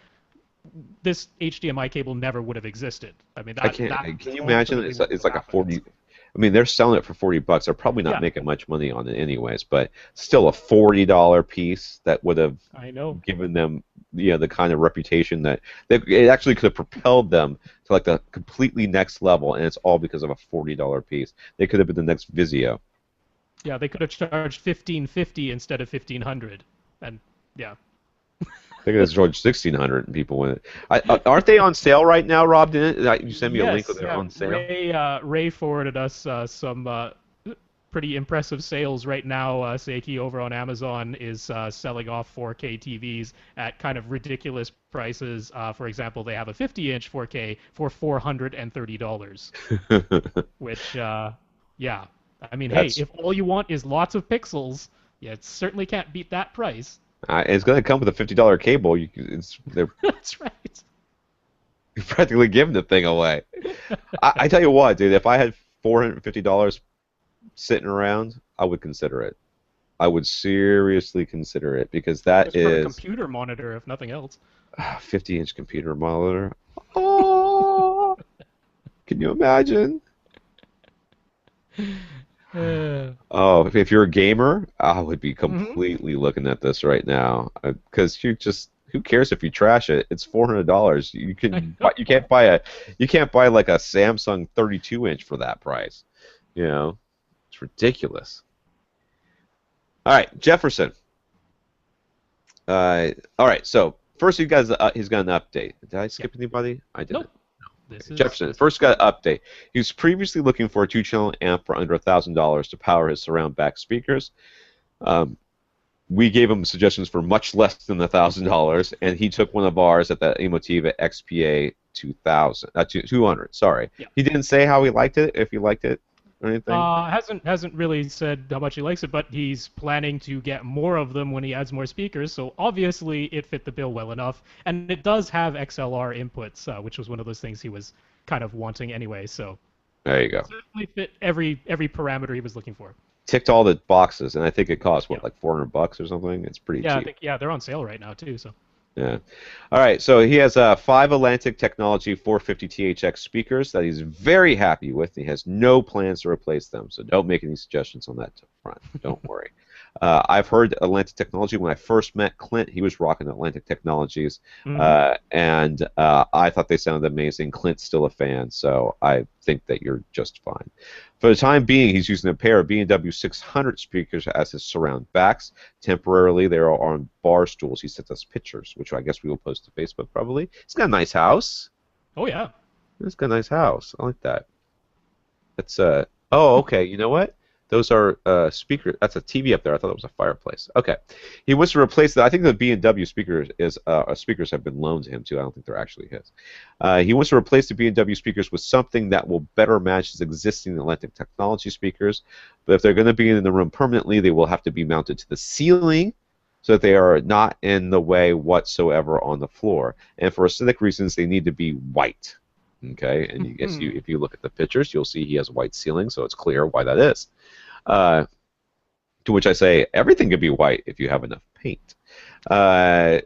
this HDMI cable never would have existed. I mean, I that can't. that's Can you imagine? ultimately It's what would it's have like a happened. 40. I mean, they're selling it for $40. They're probably not Yeah, making much money on it anyways, but still a $40 piece that would have I know. given them, the kind of reputation that it actually could have propelled them to like the completely next level, and it's all because of a $40 piece. They could have been the next Vizio. Yeah, they could have charged 1550 instead of 1500, and yeah. They could have charged 1,600 and people win it. Aren't they on sale right now, Rob? Didn't you send me a link where Yes, they're yeah. on sale? Ray forwarded us some pretty impressive sales right now. Seiki over on Amazon is selling off 4K TVs at kind of ridiculous prices. For example, they have a 50-inch 4K for $430, which yeah. I mean, hey, That's if all you want is lots of pixels, yeah, it certainly can't beat that price. it's going to come with a $50 cable. They're That's right. practically giving the thing away. I tell you what, dude, if I had $450 sitting around, I would consider it. I would seriously consider it because that Just for a is computer monitor, if nothing else. a 50-inch computer monitor. Oh, can you imagine? Uh, Oh, if you're a gamer, I would be mhm. completely looking at this right now because who cares if you trash it? It's $400. I You know. can't buy like a Samsung 32-inch for that price. You know, it's ridiculous. All right, Jefferson. All right, so first he's got an update. Did I Yeah. skip anybody? I didn't. Nope. This is Jefferson this is first got an update. He was previously looking for a two-channel amp for under $1,000 to power his surround back speakers. Um, we gave him suggestions for much less than $1,000, and he took one of ours at the Emotiva XPA 200. Sorry, yeah. he didn't say how he liked it, if he liked it or anything. Hasn't really said how much he likes it, but he's planning to get more of them when he adds more speakers. So obviously it fit the bill well enough, and it does have XLR inputs, which was one of those things he was kind of wanting anyway. So There you go. certainly fit every parameter he was looking for. Ticked all the boxes, and I think it costs Yeah. what, like $400 or something. It's pretty Yeah, I cheap. think they're on sale right now too. So Yeah. All right. So he has five Atlantic Technology 450 THX speakers that he's very happy with. He has no plans to replace them. So don't make any suggestions on that front. Don't worry. I've heard Atlantic Technology. When I first met Clint, he was rocking Atlantic Technologies, hmm and I thought they sounded amazing. Clint's still a fan, so I think that you're just fine. For the time being, he's using a pair of B&W 600 speakers as his surround backs. Temporarily, they are on bar stools. He sent us pictures, which I guess we will post to Facebook probably. He's got a nice house. oh yeah, He's got a nice house. I like that. That's Oh, okay. You know what? Those are speakers. That's a TV up there. I thought it was a fireplace. Okay. He wants to replace that. I think the B&W speakers have been loaned to him too. I don't think they're actually his. He wants to replace the B&W speakers with something that will better match his existing Atlantic Technology speakers. But if they're going to be in the room permanently, they will have to be mounted to the ceiling so that they are not in the way whatsoever on the floor. And for aesthetic reasons, they need to be white. Okay, and if you look at the pictures, you'll see he has a white ceiling, so it's clear why that is. Uh, to which I say, everything could be white if you have enough paint. Uh,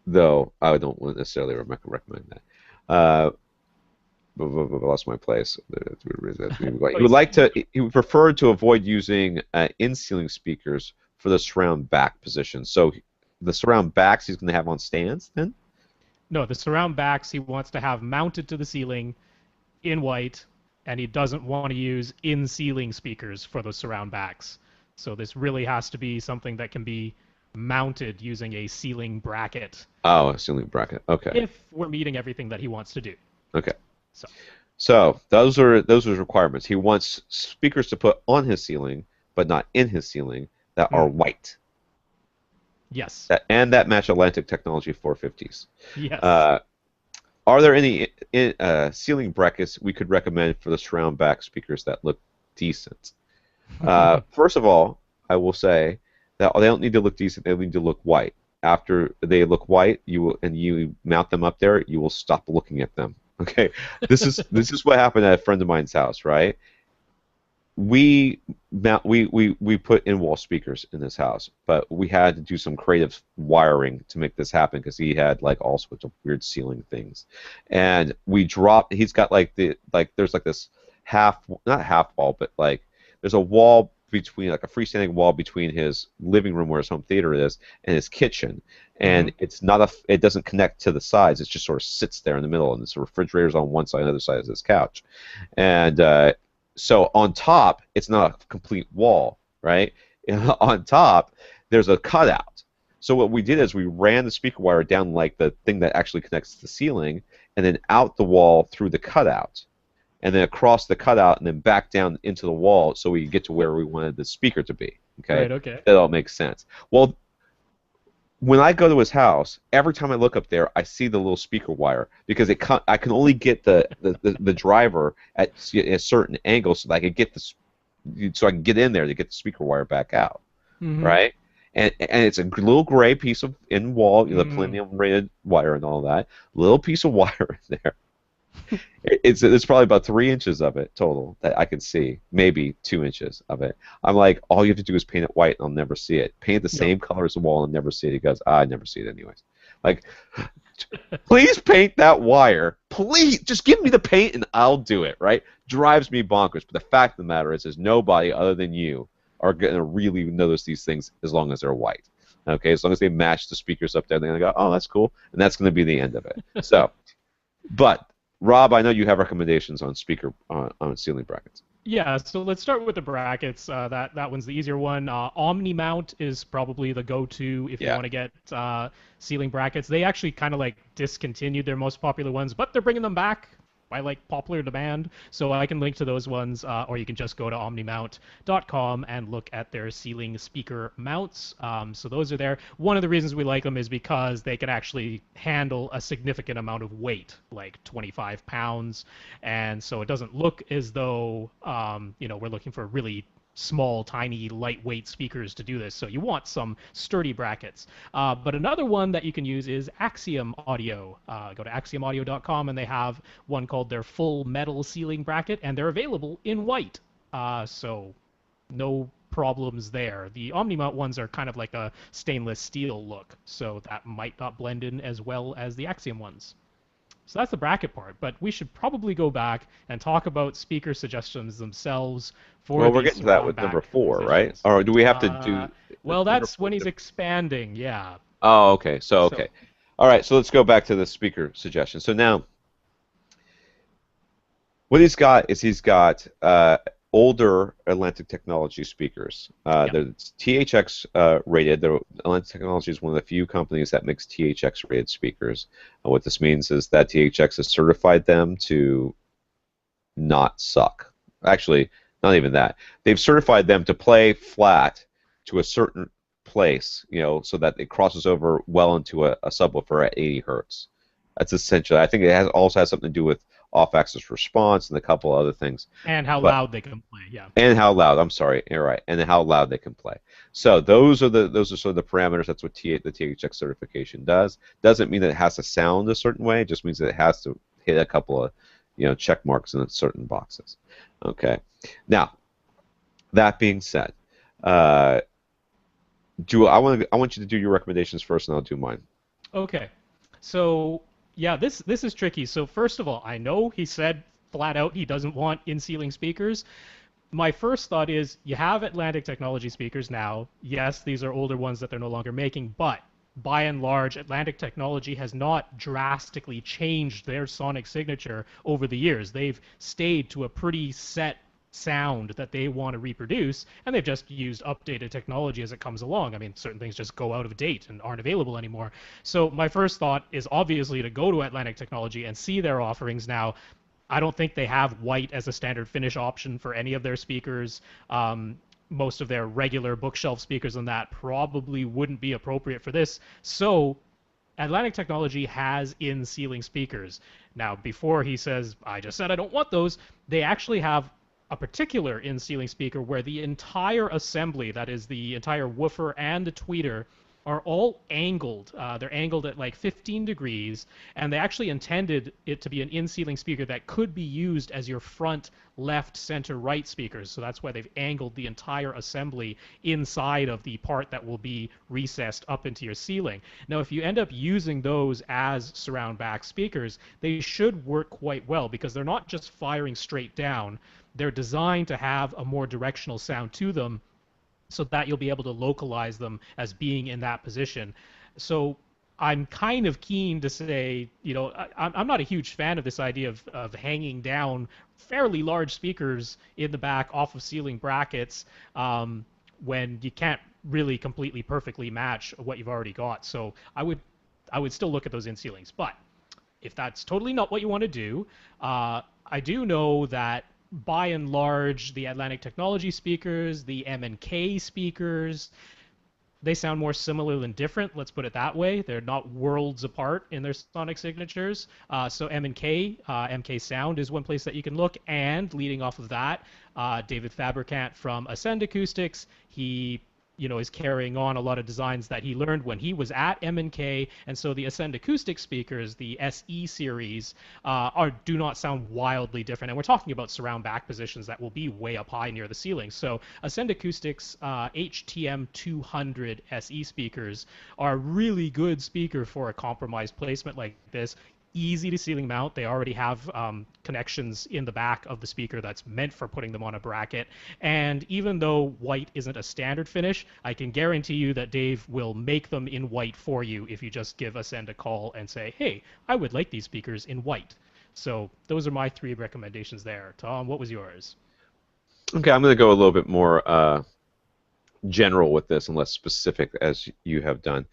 though I don't necessarily recommend that. I lost my place. oh, He would like to. He would prefer to avoid using in-ceiling speakers for the surround back position. So the surround backs he's going to have on stands then. no, the surround backs he wants to have mounted to the ceiling in white, and he doesn't want to use in-ceiling speakers for those surround backs. So this really has to be something that can be mounted using a ceiling bracket Oh, a ceiling bracket. Okay. if we're meeting everything that he wants to do. Okay. So, So those are his requirements. He wants speakers to put on his ceiling, but not in his ceiling, that are mm, white yes, that match Atlantic Technology 450s. yes. Uh, are there any ceiling brackets we could recommend for the surround back speakers that look decent? First of all, I will say that they don't need to look decent; they need to look white. After they look white, you mount them up there, you will stop looking at them. Okay, this is what happened at a friend of mine's house, right? We put in wall speakers in this house, but we had to do some creative wiring to make this happen because he had like all sorts of weird ceiling things, and we dropped. He's got there's like this half not half wall, but like there's a wall between like a freestanding wall between his living room where his home theater is and his kitchen, Hmm. and it doesn't connect to the sides. It just sort of sits there in the middle, and the refrigerator's on one side, and the other side is his couch, and so on top, it's not a complete wall, right? On top, there's a cutout. So what we did is we ran the speaker wire down like the thing that actually connects to the ceiling, and then out the wall through the cutout, and then across the cutout, and then back down into the wall, so we could get to where we wanted the speaker to be. Okay, Right. Okay. that all makes sense. Well, when I go to his house, every time I look up there, I see the little speaker wire because I can only get the driver at a certain angle so that I can so I can get in there to get the speaker wire back out, Hmm. right? And it's a little gray piece of in wall, the Mm. platinum rated wire and all that, little piece of wire in there. It's probably about 3 inches of it total that I can see, maybe 2 inches of it. I'm like, all you have to do is paint it white, and I'll never see it. Paint the Yep. same color as the wall, and never see it. He goes, I never see it anyways. Like, please paint that wire. Please, just give me the paint, and I'll do it. Right? Drives me bonkers. But the fact of the matter is nobody other than you are gonna really notice these things as long as they're white. Okay, as long as they match the speakers up there, they're gonna go, oh, that's cool, and that's gonna be the end of it. So. But Rob, I know you have recommendations on ceiling brackets. Yeah, so let's start with the brackets. That one's the easier one. Omni Mount is probably the go-to if you Yeah. want to get ceiling brackets. They actually kind of like discontinued their most popular ones, but they're bringing them back by like popular demand. So I can link to those ones, or you can just go to omnimount.com and look at their ceiling speaker mounts. So those are there. One of the reasons we like them is because they can actually handle a significant amount of weight, like 25 pounds, and so it doesn't look as though we're looking for really small, tiny, lightweight speakers to do this. So you want some sturdy brackets. But another one that you can use is Axiom Audio. Go to axiomaudio.com and they have one called their full metal ceiling bracket, and they're available in white. So no problems there. The Omnimount ones are kind of like a stainless steel look, so that might not blend in as well as the Axiom ones. So that's the bracket part, but we should probably go back and talk about speaker suggestions themselves for Well, we're these getting to that surround with number back 4, right? positions. Or do we have to do Well, number that's 4? when he's expanding, yeah. Oh, okay. So, So, okay. All right. So let's go back to the speaker suggestion. So now, what he's got older Atlantic Technology speakers. yep. They're THX rated. Atlantic Technology is one of the few companies that makes THX rated speakers. And what this means is that THX has certified them to not suck. Actually, not even that. They've certified them to play flat to a certain place, so that it crosses over well into a subwoofer at 80 hertz. That's essentially. I think it also has something to do with off-axis response and a couple other things. And how But loud they can play, yeah. and how loud? I'm sorry, you're right. And how loud they can play. So those are sort of the parameters. That's what the THX certification does. Doesn't mean that it has to sound a certain way. It just means that it has to hit a couple of check marks in certain boxes. Okay. Now that being said, uh, I want you to do your recommendations first, and I'll do mine. Okay. So, yeah, this is tricky. So, first of all, I know he said flat out he doesn't want in-ceiling speakers. My first thought is you have Atlantic Technology speakers now. Yes, these are older ones that they're no longer making, but by and large, Atlantic Technology has not drastically changed their sonic signature over the years. They've stayed to a pretty set sound that they want to reproduce, and they've just used updated technology as it comes along. I mean, certain things just go out of date and aren't available anymore. So my first thought is obviously to go to Atlantic Technology and see their offerings now. I don't think they have white as a standard finish option for any of their speakers. Most of their regular bookshelf speakers and that probably wouldn't be appropriate for this. So Atlantic Technology has in-ceiling speakers. Now, before he says, I just said I don't want those, they actually have a particular in-ceiling speaker where the entire assembly, that is the entire woofer and the tweeter, are all angled. They're angled at like 15 degrees, and they actually intended it to be an in-ceiling speaker that could be used as your front, left, center, right speakers. So that's why they've angled the entire assembly inside of the part that will be recessed up into your ceiling. Now, if you end up using those as surround back speakers, they should work quite well because they're not just firing straight down. They're designed to have a more directional sound to them so that you'll be able to localize them as being in that position. So I'm kind of keen to say, I'm not a huge fan of this idea of hanging down fairly large speakers in the back off of ceiling brackets when you can't really completely perfectly match what you've already got. So I would still look at those in ceilings. But if that's totally not what you want to do, I do know that by and large, the Atlantic Technology speakers, the M&K speakers, they sound more similar than different. Let's put it that way. They're not worlds apart in their sonic signatures. So M&K, MK Sound is one place that you can look. And leading off of that, David Fabricant from Ascend Acoustics, he is carrying on a lot of designs that he learned when he was at M&K, and so the Ascend Acoustic speakers, the SE series, do not sound wildly different. And we're talking about surround back positions that will be way up high near the ceiling. So Ascend Acoustics HTM 200 SE speakers are a really good speaker for a compromised placement like this. Easy to ceiling mount. They already have connections in the back of the speaker that's meant for putting them on a bracket. And even though white isn't a standard finish, I can guarantee you that Dave will make them in white for you if you just give Ascend a call and say, hey, I would like these speakers in white. So those are my 3 recommendations there. Tom, what was yours? Okay, I'm going to go a little bit more general with this and less specific as you have done.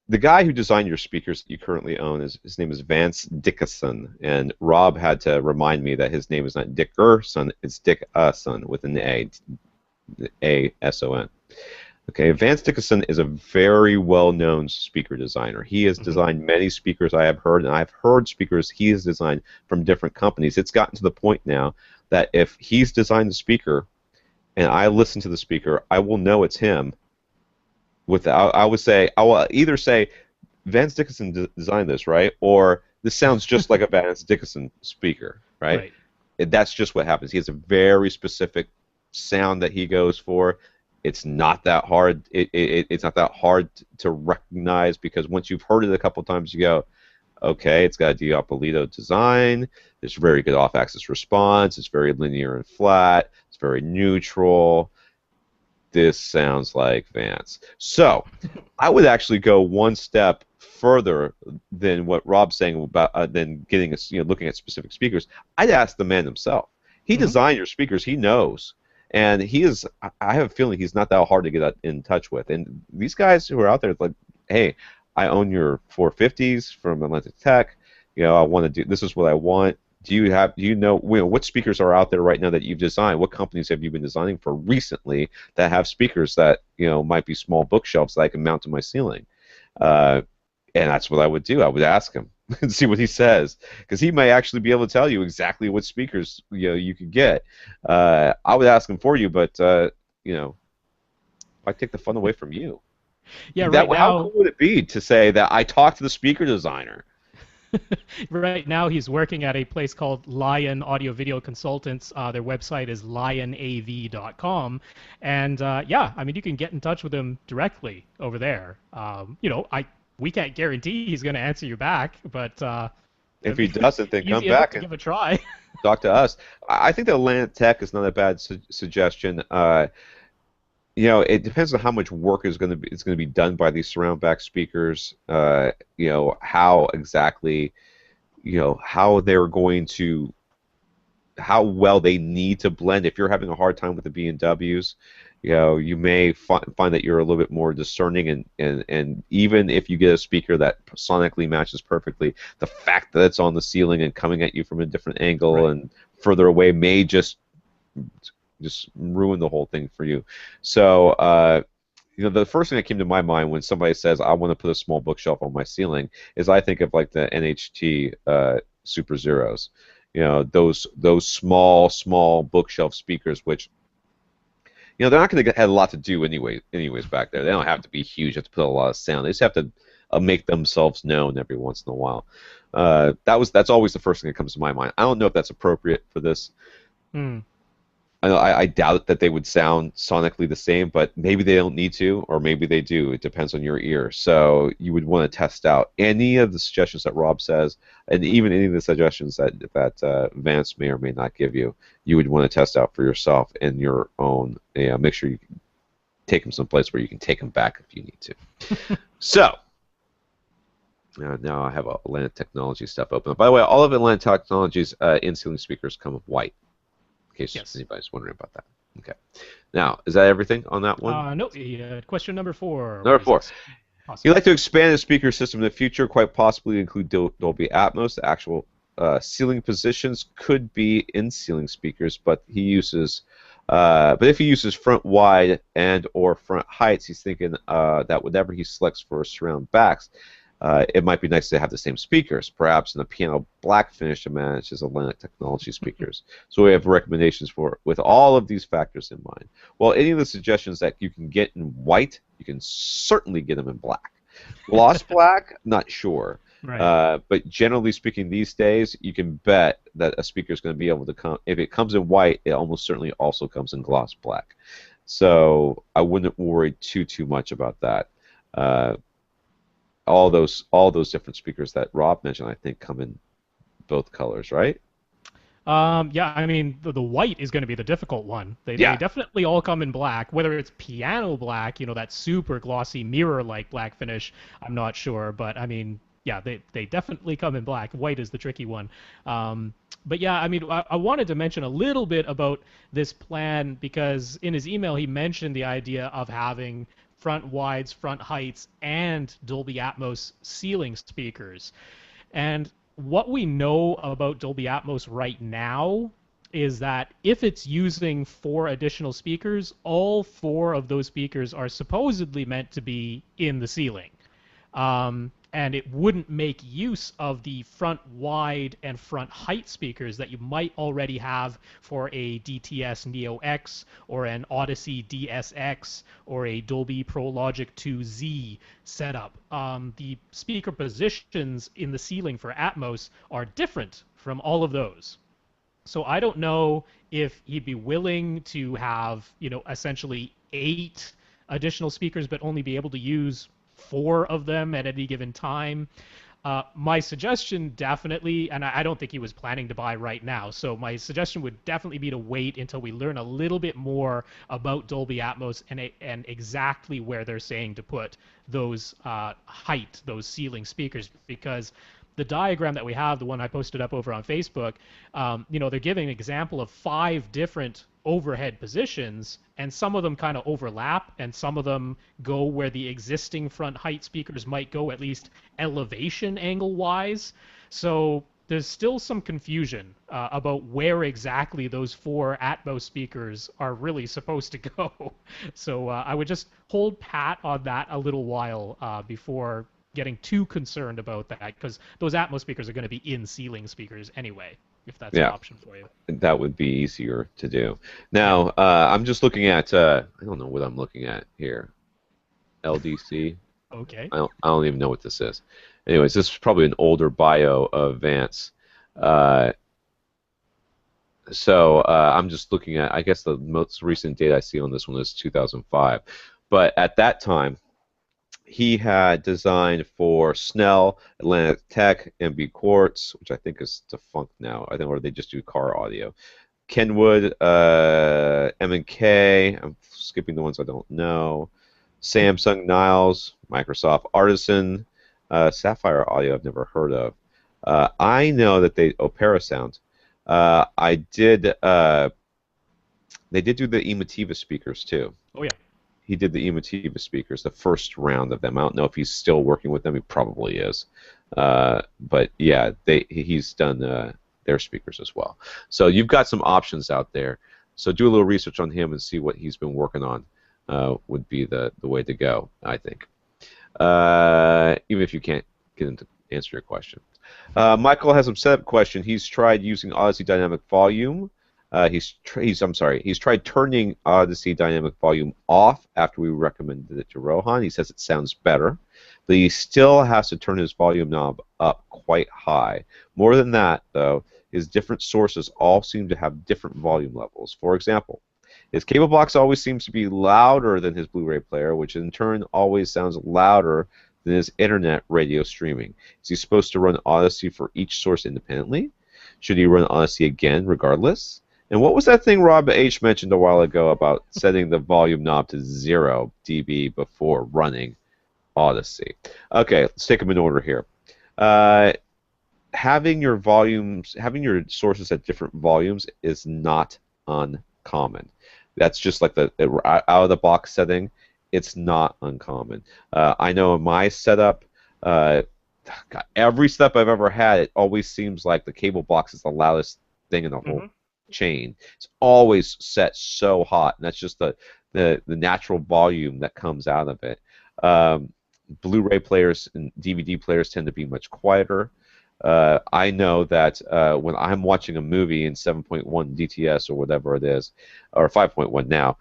The guy who designed your speakers that you currently own, his name is Vance Dickason, and Rob had to remind me that his name is not Dickerson, it's Dickason with an A-S-O-N. Okay, Vance Dickason is a very well-known speaker designer. He has designed many speakers I have heard, and I've heard speakers he has designed from different companies. It's gotten to the point now that if he's designed the speaker and I listen to the speaker, I will know it's him. I will either say Vance Dickason designed this, right, or this sounds just like a Vance Dickason speaker, right? That's just what happens. He has a very specific sound that he goes for. It's not that hard. It's not that hard to recognize because once you've heard it a couple times, you go, okay, it's got a Diapolito design. There's very good off-axis response. It's very linear and flat. It's very neutral. This sounds like Vance. So I would actually go one step further than what Rob's saying about than getting looking at specific speakers. I'd ask the man himself. He designed your speakers. He knows, and he is. I have a feeling he's not that hard to get in touch with. And these guys who are out there, like, hey, I own your 450s from Atlantic Tech. I want to do. This is what I want. Do you know what speakers are out there right now that you've designed? What companies have you been designing for recently that have speakers that might be small bookshelves that I can mount to my ceiling? And that's what I would do. I would ask him and see what he says because he may actually be able to tell you exactly what speakers you could get. I would ask him for you, but I take the fun away from you. Yeah, How cool would it be to say that I talked to the speaker designer? Right now, he's working at a place called Lion Audio Video Consultants. Their website is lionav.com. And yeah, I mean, you can get in touch with him directly over there. We can't guarantee he's going to answer you back, but if he doesn't, then come back and give a try. talk to us. I think that Atlantic Tech is not a bad suggestion. It depends on how much work is going to be done by these surround back speakers. How exactly, how they're going to how well they need to blend. If you're having a hard time with the B&Ws, you may find that you're a little bit more discerning, and even if you get a speaker that sonically matches perfectly, the fact that it's on the ceiling and coming at you from a different angle Right. and further away may just ruin the whole thing for you. So, the first thing that came to my mind when somebody says I want to put a small bookshelf on my ceiling is I think of like the NHT Super Zeros. Those small bookshelf speakers, which they're not going to have a lot to do anyways back there. They don't have to be huge. Have to put a lot of sound. They just have to make themselves known every once in a while. That's always the first thing that comes to my mind. I don't know if that's appropriate for this. Hmm. I doubt that they would sound sonically the same, but maybe they don't need to, or maybe they do. It depends on your ear. So you would want to test out any of the suggestions that Rob says, and even any of the suggestions that Vance may or may not give you. You would want to test out for yourself in your own. Make sure you take them someplace where you can take them back if you need to. So now I have Atlantic Technology stuff open. By the way, all of Atlantic Technology's in-ceiling speakers come with white. In case Yes. anybody's wondering about that. Okay. Now, is that everything on that one? No. Question number 4. Number What is 4. it? You'd Possible. like to expand the speaker system in the future, quite possibly include Dolby Atmos. The actual ceiling positions could be in ceiling speakers, but if he uses front wide and or front heights, he's thinking that whatever he selects for surround backs, it might be nice to have the same speakers, perhaps in a piano black finish to match his Atlantic Technology speakers. So we have recommendations with all of these factors in mind. Well, any of the suggestions that you can get in white, you can certainly get them in black. Gloss black, not sure. Right. But generally speaking, these days, you can bet that a speaker is going to be able to come. If it comes in white, it almost certainly also comes in gloss black. So I wouldn't worry too much about that. Uh, all those different speakers that Rob mentioned, I think, come in both colors, right? Yeah, I mean, the white is going to be the difficult one. They Yeah, definitely all come in black. Whether it's piano black, that super glossy mirror-like black finish, I'm not sure. But I mean, yeah, they definitely come in black. White is the tricky one. But yeah, I mean, I wanted to mention a little bit about this plan because in his email he mentioned the idea of having front wides, front heights, and Dolby Atmos ceiling speakers. And what we know about Dolby Atmos right now is that if it's using 4 additional speakers, all 4 of those speakers are supposedly meant to be in the ceiling. And it wouldn't make use of the front wide and front height speakers that you might already have for a DTS Neo X or an Odyssey DSX or a Dolby Pro Logic 2Z setup. The speaker positions in the ceiling for Atmos are different from all of those. So I don't know if he'd be willing to have, essentially 8 additional speakers, but only be able to use 4 of them at any given time. My suggestion definitely, and I don't think he was planning to buy right now, so my suggestion would definitely be to wait until we learn a little bit more about Dolby Atmos and exactly where they're saying to put those those ceiling speakers, because the diagram that we have, the one I posted up over on Facebook, they're giving an example of 5 different overhead positions, and some of them kind of overlap, and some of them go where the existing front height speakers might go, at least elevation angle wise. So there's still some confusion about where exactly those 4 Atmos speakers are really supposed to go. So I would just hold pat on that a little while before getting too concerned about that, because those Atmos speakers are going to be in ceiling speakers anyway, if that's an yeah, option for you. that would be easier to do. Yeah. Now, I'm just looking at. I don't know what I'm looking at here. LDC. Okay. I don't even know what this is. Anyways, this is probably an older bio of Vance. Uh, I'm just looking at. I guess the most recent date I see on this one is 2005. But at that time, he had designed for Snell, Atlantic Tech, MB Quartz, which I think is defunct now. I think, or they just do car audio. Kenwood, M&K. I'm skipping the ones I don't know. Samsung, Niles, Microsoft Artisan, Sapphire Audio. I've never heard of. I know that Opera Sound. I did. They did do the Emotiva speakers too. Oh yeah. He did the Emotiva speakers, the first round of them. I don't know if he's still working with them. He probably is. But yeah, he's done their speakers as well. So you've got some options out there. So do a little research on him and see what he's been working on. Would be the way to go, I think. Even if you can't get him to answer your question. Michael has a setup question. He's tried using Odyssey Dynamic Volume. He's tried turning Odyssey Dynamic Volume off after we recommended it to Rohan. He says it sounds better, but he still has to turn his volume knob up quite high. More than that, though, his different sources all seem to have different volume levels. For example, his cable box always seems to be louder than his Blu-ray player, which in turn always sounds louder than his internet radio streaming. Is he supposed to run Odyssey for each source independently? Should he run Odyssey again regardless? And what was that thing Rob H. mentioned a while ago about setting the volume knob to 0 dB before running Odyssey? Okay, let's take them in order here. Uh, having your sources at different volumes is not uncommon. That's just like the out of the box setting. It's not uncommon. I know in my setup, uh, God, every setup I've ever had, it always seems like the cable box is the loudest thing in the whole Hmm. chain. It's always set so hot, and that's just the natural volume that comes out of it. Blu-ray players and DVD players tend to be much quieter. I know that when I'm watching a movie in 7.1 DTS or whatever it is, or 5.1 now,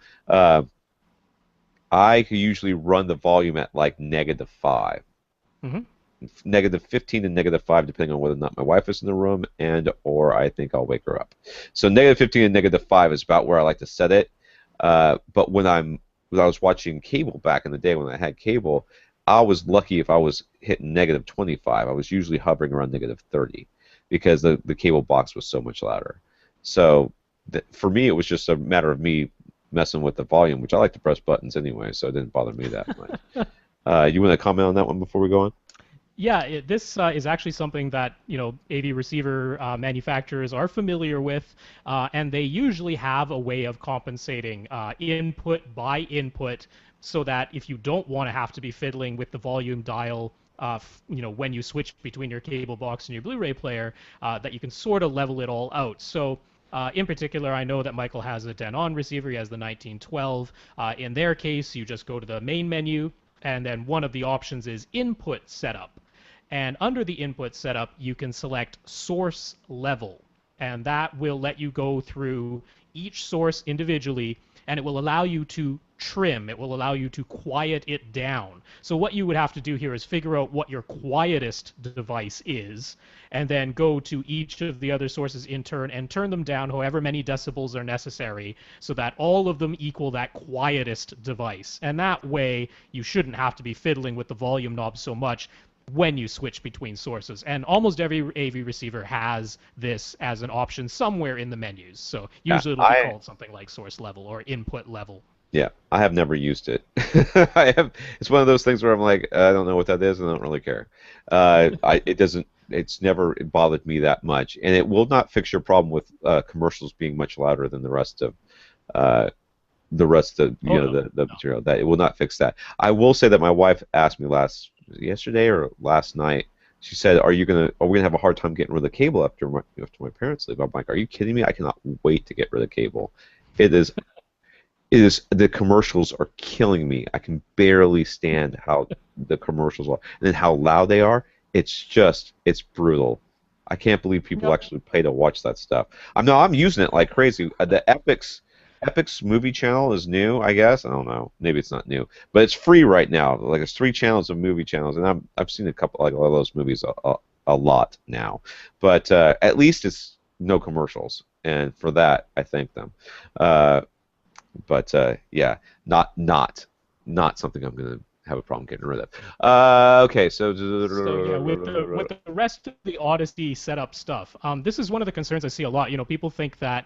I can usually run the volume at like -5, Hmm. -15 to -5, depending on whether or not my wife is in the room and or I think I'll wake her up. So -15 and -5 is about where I like to set it. But when I was watching cable back in the day when I had cable, I was lucky if I was hitting -25. I was usually hovering around -30 because the cable box was so much louder. So for me, it was just a matter of me messing with the volume, which I like to press buttons anyway, so it didn't bother me that much. You want to comment on that one before we go on? Yeah, this is actually something that AV receiver manufacturers are familiar with, and they usually have a way of compensating input by input, so that if you don't want to have to be fiddling with the volume dial, when you switch between your cable box and your Blu-ray player, that you can sort of level it all out. So. In particular, I know that Michael has a Denon receiver. He has the 1912. In their case, you just go to the main menu, and then one of the options is input setup. And under the input setup, you can select source level. And that will let you go through each source individually, and it will allow you to trim. It will allow you to quiet it down. So what you would have to do here is figure out what your quietest device is, and then go to each of the other sources in turn and turn them down however many decibels are necessary so that all of them equal that quietest device. And that way, you shouldn't have to be fiddling with the volume knob so much when you switch between sources. And almost every AV receiver has this as an option somewhere in the menus. So Yeah, usually it'll be called something like source level or input level. I have never used it. I have. It's one of those things where I'm like, I don't know what that is, and I don't really care. It doesn't. It's never bothered me that much, and it will not fix your problem with commercials being much louder than uh, the rest of Oh, no. the No. material. That it will not fix that. I will say that my wife asked me yesterday or last night. She said, Are we gonna have a hard time getting rid of the cable after my parents leave?" I'm like, "Are you kidding me? I cannot wait to get rid of the cable. It is the commercials are killing me. I can barely stand how the commercials are and then how loud they are. It's brutal. I can't believe people Yep. actually pay to watch that stuff. I'm using it like crazy. The Epix movie channel is new, I guess. I don't know. Maybe it's not new, but it's free right now. Like it's 3 channels of movie channels, and I've seen a couple like a lot of those movies a lot now. But at least it's no commercials, and for that I thank them. Uh, but yeah, not something I'm gonna have a problem getting rid of. Okay, so So yeah, with the rest of the Odyssey setup stuff, this is one of the concerns I see a lot. People think that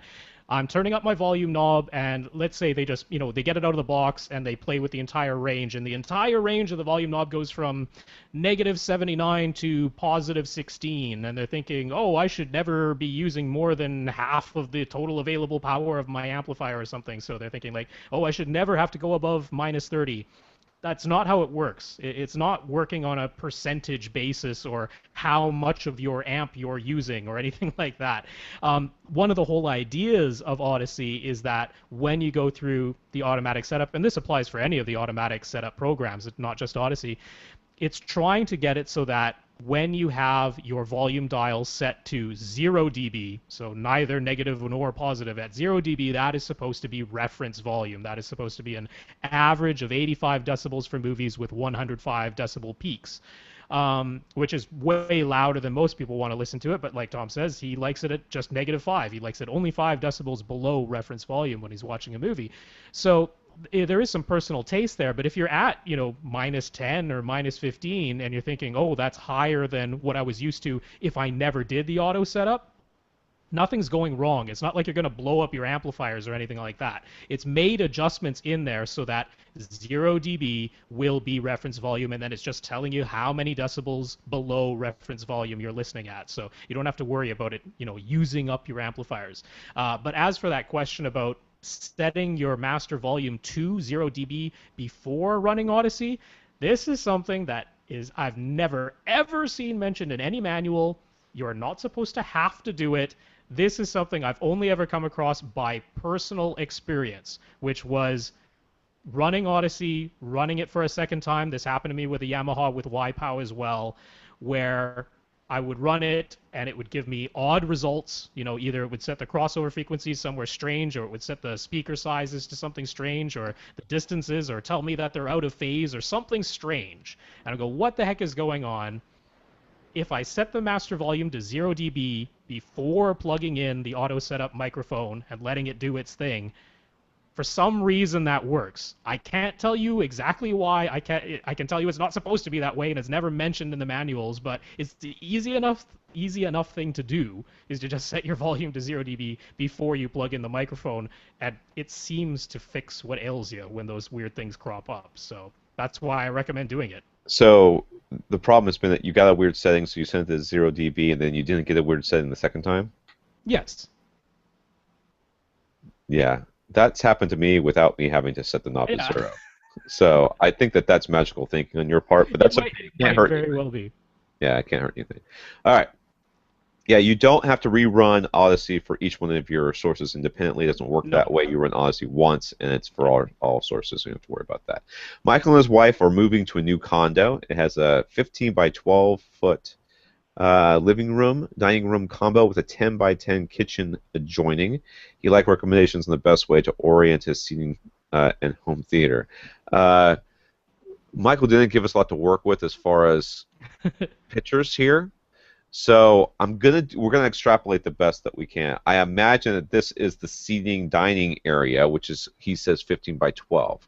I'm turning up my volume knob, and let's say they just, they get it out of the box and they play with the entire range, and the entire range of the volume knob goes from -79 to +16, and they're thinking, oh, I should never be using more than half of the total available power of my amplifier or something. So they're thinking like, oh, I should never have to go above -30. That's not how it works. It's not working on a percentage basis or how much of your amp you're using or anything like that. One of the whole ideas of Odyssey is that when you go through the automatic setup, and this applies for any of the automatic setup programs, not just Odyssey, it's trying to get it so that when you have your volume dial set to 0 dB, so neither negative nor positive, at 0 dB, that is supposed to be reference volume. That is supposed to be an average of 85 decibels for movies with 105 decibel peaks, which is way louder than most people want to listen to it. But like Tom says, he likes it at just -5. He likes it only 5 decibels below reference volume when he's watching a movie. So there is some personal taste there, but if you're at, -10 or -15 and you're thinking, oh, that's higher than what I was used to if I never did the auto setup, nothing's going wrong. It's not like you're going to blow up your amplifiers or anything like that. It's made adjustments in there so that 0 dB will be reference volume, and then it's just telling you how many decibels below reference volume you're listening at. So you don't have to worry about it, using up your amplifiers. But as for that question about setting your master volume to 0 dB before running Odyssey, this is something that is I've never ever seen mentioned in any manual. You're not supposed to have to do it. This is something I've only ever come across by personal experience, which was running Odyssey, running it for a second time. This happened to me with a Yamaha with YPow as well, where I would run it and it would give me odd results. Either it would set the crossover frequencies somewhere strange, or it would set the speaker sizes to something strange, or the distances, or tell me that they're out of phase or something strange. And I go, what the heck is going on? If I set the master volume to 0 dB before plugging in the auto setup microphone and letting it do its thing, for some reason that works. I can't tell you exactly why. I can tell you it's not supposed to be that way, and it's never mentioned in the manuals, but it's the easy enough thing to do is to just set your volume to 0 dB before you plug in the microphone, and it seems to fix what ails you when those weird things crop up. So that's why I recommend doing it. So the problem has been that you got a weird setting, so you sent it to 0 dB, and then you didn't get a weird setting the second time? Yes. Yeah, that's happened to me without me having to set the knob to Yeah. 0. So I think that that's magical thinking on your part, but It that's might, okay. It it can't might hurt very anything. well be. Yeah, it can't hurt anything. All right. Yeah, you don't have to rerun Odyssey for each one of your sources independently. It doesn't work that No. way. You run Odyssey once, and it's for Yeah. all sources, so you don't have to worry about that. Michael and his wife are moving to a new condo. It has a 15 by 12 foot living room, dining room combo with a 10 by 10 kitchen adjoining. He liked recommendations on the best way to orient his seating and home theater. Uh, Michael didn't give us a lot to work with as far as pictures here. So we're gonna extrapolate the best that we can. I imagine that this is the seating dining area, which is he says 15 by 12,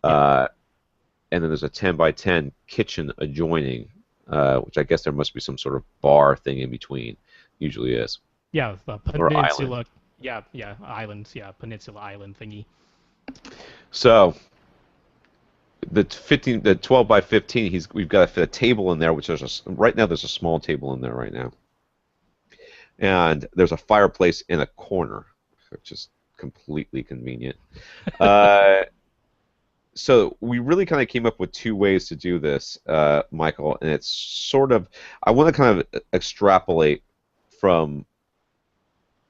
Yeah. uh, and then there's a 10 by 10 kitchen adjoining, which I guess there must be some sort of bar thing in between. Usually is, Yeah. The or island. peninsula. Yeah. Yeah. Island. Yeah. Peninsula island thingy. So the 12 by 15, we've got to fit a table in there, which right now there's a small table in there right now. And there's a fireplace in a corner, which is completely convenient. Uh, so we really kind of came up with two ways to do this, Michael, and it's sort of I want to kind of extrapolate from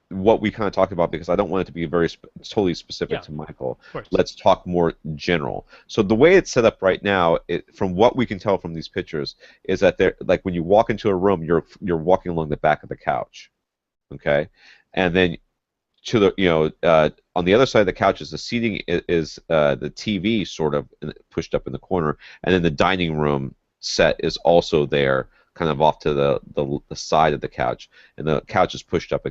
what we kind of talked about because I don't want it to be totally specific Yeah. to Michael. Of course. Let's talk more general. So the way it's set up right now, from what we can tell from these pictures, is that like when you walk into a room, you're walking along the back of the couch, okay, and then to the on the other side of the couch is the seating is the TV sort of pushed up in the corner, and then the dining room set is also there, kind of off to the side of the couch, and the couch is pushed up.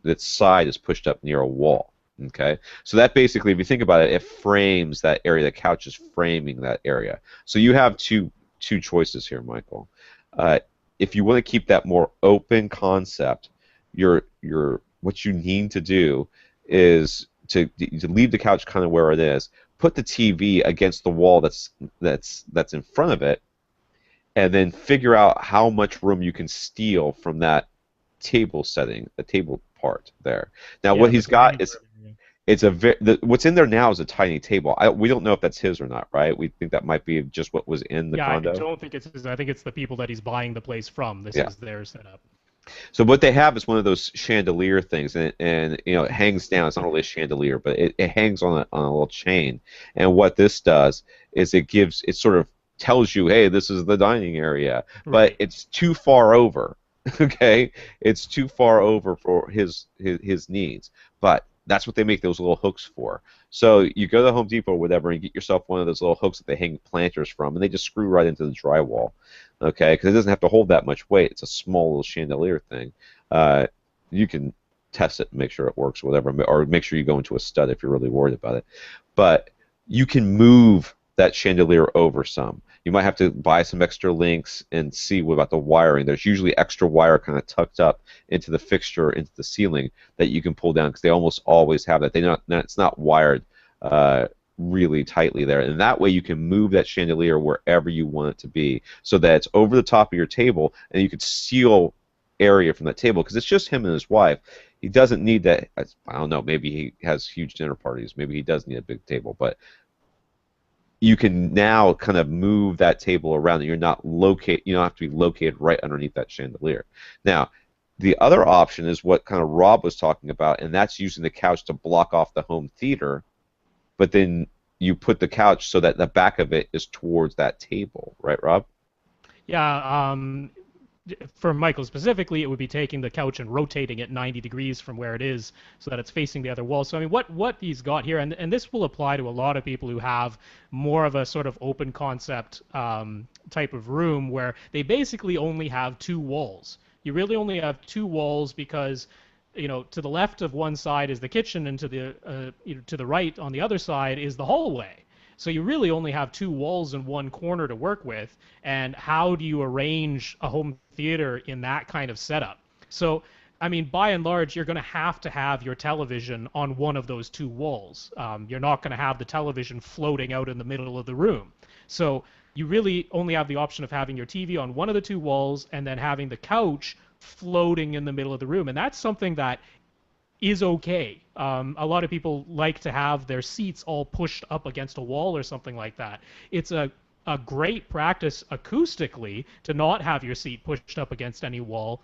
Its side is pushed up near a wall. Okay, so that basically, if you think about it, it frames that area. The couch is framing that area. So you have two choices here, Michael. If you want to keep that more open concept, your what you need to do is to leave the couch kind of where it is, put the TV against the wall that's in front of it, and then figure out how much room you can steal from that table setting, the table part there. Now, what Yeah, the he's got dining is room. what's in there now is a tiny table. We don't know if that's his or not, right? We think that might be just what was in the Yeah, I condo. don't think it's his. I think it's the people that he's buying the place from. This Yeah. is their setup. So what they have is one of those chandelier things, and it hangs down. It's not really a chandelier, but it hangs on a little chain. And what this does is it sort of tells you, hey, this is the dining area, but Right. it's too far over. Okay, it's too far over for his needs. But that's what they make those little hooks for. So you go to Home Depot or whatever and get yourself one of those little hooks that they hang planters from, and they just screw right into the drywall. Okay, because it doesn't have to hold that much weight. It's a small little chandelier thing. Uh, you can test it and make sure it works, or whatever, or make sure you go into a stud if you're really worried about it. But you can move that chandelier over some. You might have to buy some extra links and see what about the wiring. There's usually extra wire kind of tucked up into the fixture, into the ceiling that you can pull down because they almost always have that. It's not wired really tightly there, and that way you can move that chandelier wherever you want it to be, so that it's over the top of your table, and you could seal area from that table because it's just him and his wife. He doesn't need that. I don't know. Maybe he has huge dinner parties. Maybe he does need a big table, but you can now kind of move that table around. And you're not locate. You don't have to be located right underneath that chandelier. Now, the other option is what kind of Rob was talking about, and that's using the couch to block off the home theater, but then you put the couch so that the back of it is towards that table, right, Rob? Yeah. For Michael specifically, it would be taking the couch and rotating it 90 degrees from where it is so that it's facing the other wall. So I mean, what he's got here, and this will apply to a lot of people who have more of a sort of open concept type of room where they basically only have two walls. You really only have two walls because to the left of one side is the kitchen, and to the right on the other side is the hallway. So you really only have two walls and one corner to work with. And how do you arrange a home theater in that kind of setup? So, I mean, by and large, you're going to have your television on one of those two walls. You're not going to have the television floating out in the middle of the room. So you really only have the option of having your TV on one of the two walls and then having the couch floating in the middle of the room. And that's something that is okay. A lot of people like to have their seats all pushed up against a wall or something like that. It's a great practice acoustically to not have your seat pushed up against any wall.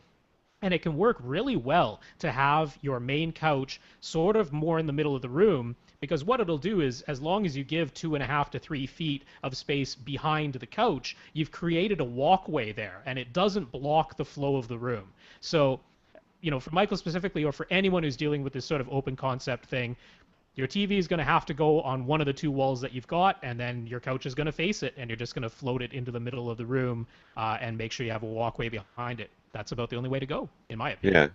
And it can work really well to have your main couch sort of more in the middle of the room, because what it'll do is, as long as you give 2.5 to 3 feet of space behind the couch, you've created a walkway there, and it doesn't block the flow of the room. So for Michael specifically, or for anyone who's dealing with this sort of open concept thing, your TV is going to have to go on one of the two walls that you've got, and then your couch is going to face it, and you're just going to float it into the middle of the room and make sure you have a walkway behind it. That's about the only way to go, in my opinion. Yeah.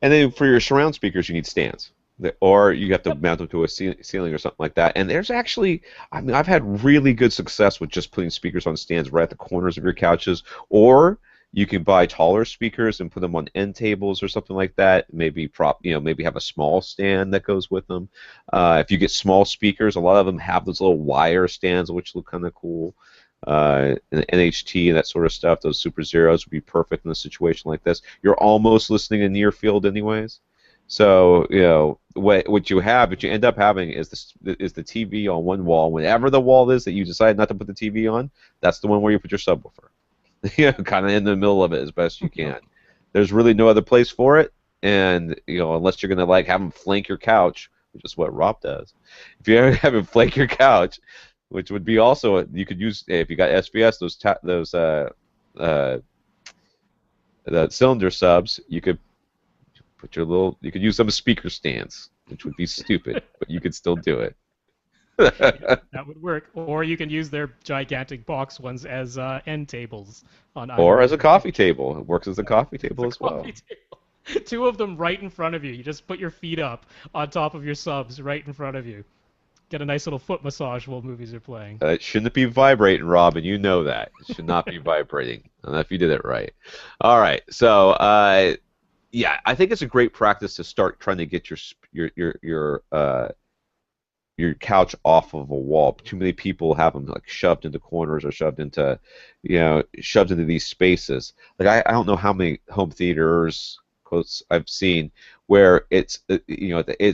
And then for your surround speakers, you need stands. Or you have to Yep. mount them to a ceiling or something like that. And there's actually, I mean, I've had really good success with just putting speakers on stands right at the corners of your couches. Or you can buy taller speakers and put them on end tables or something like that. Maybe have a small stand that goes with them. If you get small speakers, a lot of them have those little wire stands, which look kind of cool. And NHT and that sort of stuff, those Super Zeros would be perfect in a situation like this. You're almost listening in near field anyways. So, what you end up having is the TV on one wall. Whenever the wall is that you decide not to put the TV on, that's the one where you put your subwoofer. Kind of in the middle of it as best you can. There's really no other place for it, and unless you're gonna like have them flank your couch, which is what Rob does. If you ever have him flank your couch, which would be also you could use if you got SBS those the cylinder subs, you could you could use them as speaker stands, which would be stupid, but you could still do it. That would work. Or you can use their gigantic box ones as end tables on either Or end as of a the room. coffee table. It works as a coffee It's table a as well. coffee table. Two of them right in front of you. You just put your feet up on top of your subs right in front of you. Get a nice little foot massage while movies are playing. It shouldn't be vibrating, Rob, and you know that. It should not be vibrating. I don't know if you did it right. All right. So, Yeah, I think it's a great practice to start trying to get your couch off of a wall. Too many people have them like shoved into corners or shoved into these spaces. Like I don't know how many home theaters quotes I've seen where it's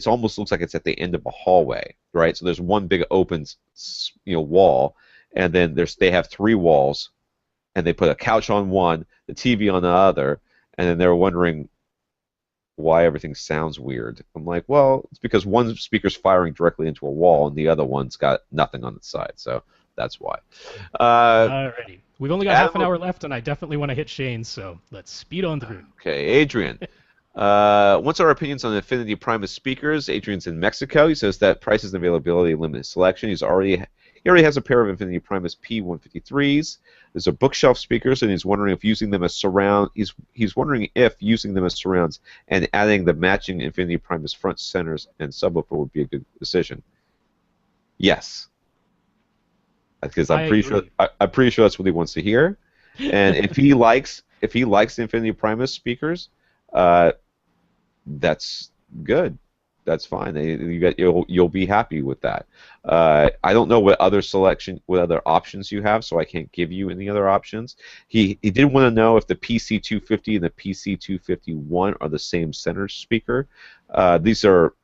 almost looks like it's at the end of a hallway, right? So there's one big open wall, and then they have three walls, and they put a couch on one, the TV on the other, and then they're wondering why everything sounds weird. I'm like, well, it's because one speaker's firing directly into a wall and the other one's got nothing on its side, so that's why. Uh, Alrighty. We've only got half an Adam, hour left, and I definitely want to hit Shane, so let's speed on through. okay, Adrian. What's our opinions on Infinity Primus speakers? Adrian's in Mexico. He says that prices and availability, limited selection. He already has a pair of Infinity Primus P153s. These are bookshelf speakers, and he's wondering if using them as surround. He's wondering if using them as surrounds and adding the matching Infinity Primus front centers and subwoofer would be a good decision. Yes, because I agree. I'm pretty sure that's what he wants to hear. And if he likes the Infinity Primus speakers, uh, that's good. That's fine. You'll be happy with that. I don't know what other options you have, so I can't give you any other options. He did want to know if the PC250 and the PC251 are the same center speaker. These are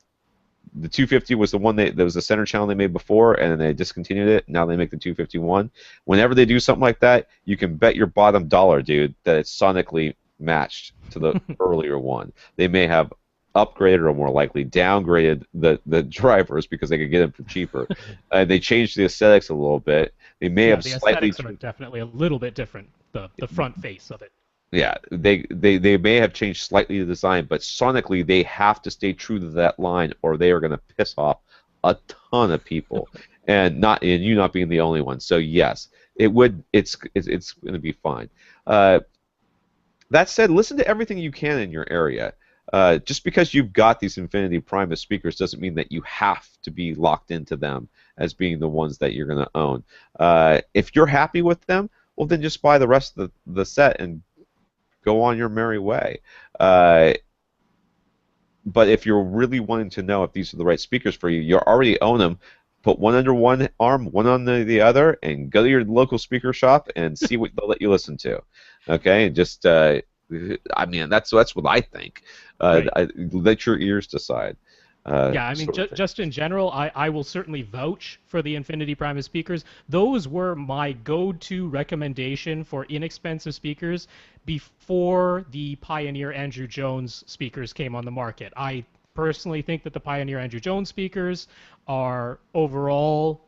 the 250 was the one that was the center channel they made before, and then they discontinued it. Now they make the 251. Whenever they do something like that, you can bet your bottom dollar, dude, that it's sonically matched to the earlier one. They may have upgraded or more likely downgraded the drivers because they could get them for cheaper. They changed the aesthetics a little bit. They may Yeah, have the slightly aesthetics are definitely a little bit different. The front face of it. yeah, they may have changed slightly the design, but sonically they have to stay true to that line, or they are going to piss off a ton of people, and you not being the only one. So yes, it's going to be fine. That said, listen to everything you can in your area. Just because you've got these Infinity Primus speakers doesn't mean that you have to be locked into them as being the ones that you're going to own. If you're happy with them, well, then just buy the rest of the set and go on your merry way. But if you're really wanting to know if these are the right speakers for you, you already own them. Put one under one arm, one on the other, and go to your local speaker shop and see what they'll let you listen to. Okay, and just I mean that's what I think. Right. Let your ears decide. Yeah, I mean, Sort of thing. just in general, I will certainly vouch for the Infinity Primus speakers. Those were my go-to recommendation for inexpensive speakers before the Pioneer Andrew Jones speakers came on the market. I personally think that the Pioneer Andrew Jones speakers are overall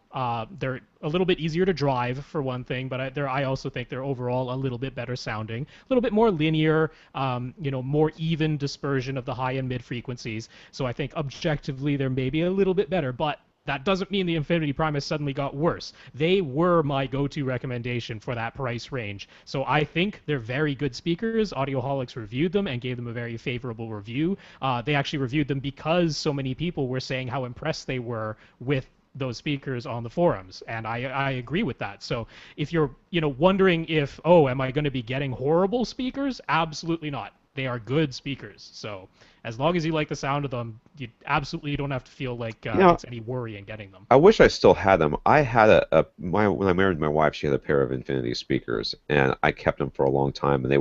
they're a little bit easier to drive for one thing, but I also think they're overall a little bit better sounding, a little bit more linear, more even dispersion of the high and mid frequencies. So I think objectively they're maybe a little bit better, but that doesn't mean the Infinity Primus suddenly got worse. They were my go-to recommendation for that price range. So I think they're very good speakers. Audioholics reviewed them and gave them a very favorable review. They actually reviewed them because so many people were saying how impressed they were with those speakers on the forums, and I agree with that. So if you're wondering if, oh, am I going to be getting horrible speakers, absolutely not. They are good speakers. So as long as you like the sound of them, you absolutely don't have to feel like You know, it's any worry in getting them. I wish I still had them. I had when I married my wife, she had a pair of Infinity speakers, and I kept them for a long time. And they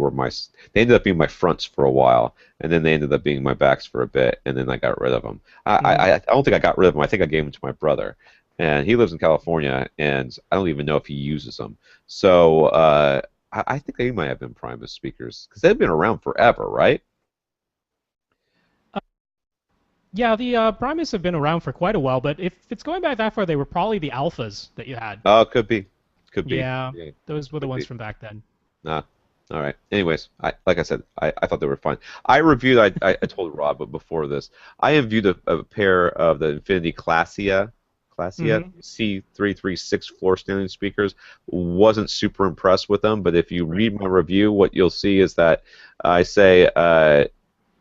ended up being my fronts for a while, and then they ended up being my backs for a bit, and then I got rid of them. Mm-hmm. I don't think I got rid of them. I think I gave them to my brother, and he lives in California, and I don't even know if he uses them. So I think they might have been Primus speakers because they've been around forever, right? Yeah, the Primus have been around for quite a while, but if it's going back that far, they were probably the alphas that you had. Oh, could be, could be, Yeah, yeah, those were the could ones be. from back then. Nah. All right. Anyways, like I said, I thought they were fine. I told Rob, but before this, I reviewed a pair of the Infinity Classia Mm-hmm. C336 floor standing speakers. Wasn't super impressed with them, but if you Right. read my review, what you'll see is that I say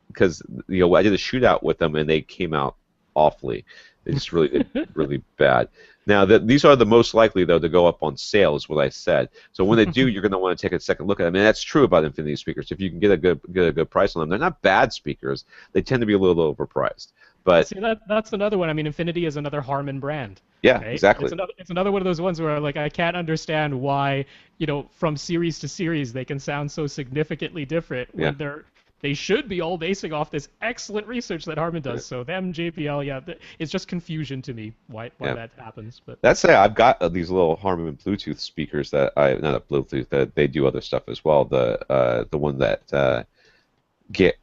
because I did a shootout with them and they came out awfully. They just really did really bad. Now, these are the most likely, though, to go up on sale, is what I said. So when they do, you're going to want to take a second look at them. I mean, that's true about Infinity speakers. If you can get a good price on them, they're not bad speakers. They tend to be a little overpriced. But See, that's another one. I mean, Infinity is another Harman brand, yeah, right? exactly. It's another one of those ones where like I can't understand why, from series to series they can sound so significantly different Yeah. when they should be all basing off this excellent research that Harman Yeah. does. So them JPL, yeah, it's just confusion to me why Yeah. that happens. But That's say I've got these little Harman Bluetooth speakers that I not a Bluetooth that they do other stuff as well. The one that get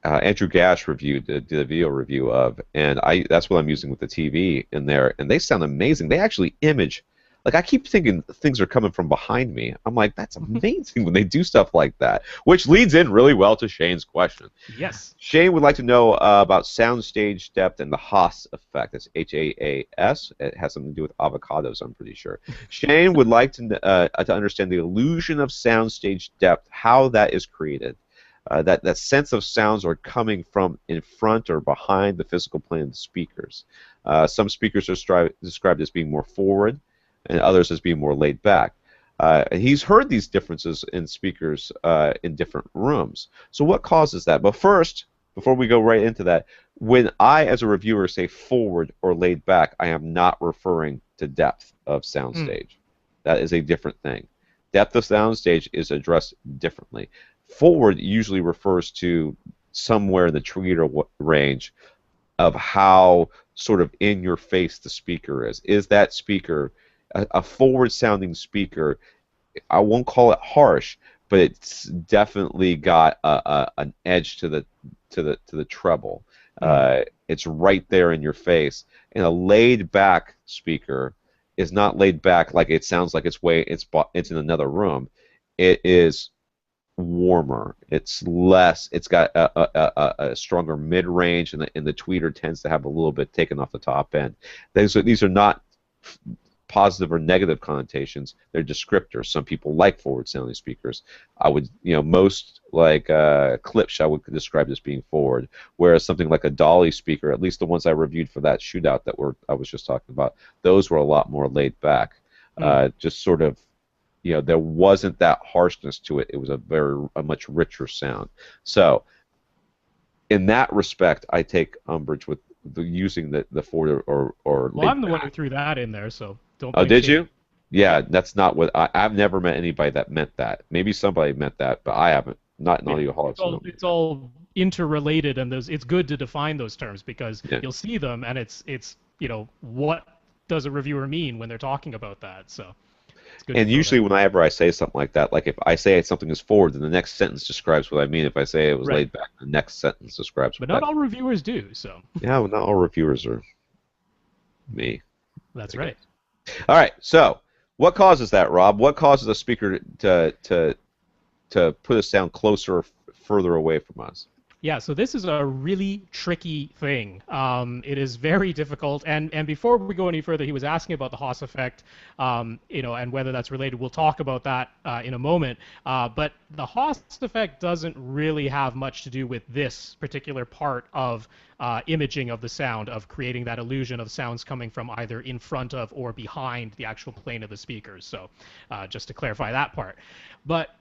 Andrew Gash did a video review of, and that's what I'm using with the TV in there, and they sound amazing. They actually image. Like I keep thinking things are coming from behind me. I'm like, that's amazing when they do stuff like that, which leads in really well to Shane's question. yes. Shane would like to know about soundstage depth and the Haas effect. That's Haas. It has something to do with avocados, I'm pretty sure. Shane would like to understand the illusion of soundstage depth, how that is created. That sense of sounds are coming from in front or behind the physical plane of the speakers. Some speakers are described as being more forward, and others as being more laid back. He's heard these differences in speakers in different rooms. So what causes that? But first, before we go right into that, when I, as a reviewer, say forward or laid back, I am not referring to depth of Mm. soundstage. That is a different thing. Depth of soundstage is addressed differently. Forward usually refers to somewhere in the tweeter range of how sort of in your face the speaker is. Is that speaker a forward sounding speaker? I won't call it harsh, but it's definitely got an edge to the treble. Mm. It's right there in your face. And a laid back speaker is not laid back like it sounds like it's in another room. It is warmer. It's less. It's got a stronger mid range, and the tweeter tends to have a little bit taken off the top end. These are not positive or negative connotations. They're descriptors. Some people like forward sounding speakers. I would, most like Klipsch I would describe as being forward, whereas something like a Dolly speaker, at least the ones I reviewed for that shootout I was just talking about, those were a lot more laid back. Mm. Just sort of, there wasn't that harshness to it. It was a much richer sound. So in that respect, I take umbrage with using the forward or Well, laid I'm the one who back. threw that in there, so don't Oh, blame did Shane. you? Yeah. Yeah, that's not what I've never met anybody that meant that. Maybe somebody meant that, but I haven't. Not in Yeah, it's audioholics. all No. it's all interrelated, and it's good to define those terms because Yeah. you'll see them, and it's what does a reviewer mean when they're talking about that? So it's good to And throw that usually, in. whenever I say something like that, like if I say something is forward, then the next sentence describes what I mean. If I say it was Right, laid back, the next sentence describes but what not that. all reviewers do. So Yeah, well, not all reviewers are me, that's I right. guess. All right. So, what causes that, Rob? What causes a speaker to put a sound closer or further away from us? Yeah, so this is a really tricky thing. It is very difficult. And before we go any further, he was asking about the Haas effect, and whether that's related. We'll talk about that in a moment. But the Haas effect doesn't really have much to do with this particular part of imaging of the sound, of creating that illusion of sounds coming from either in front of or behind the actual plane of the speakers. So just to clarify that part. But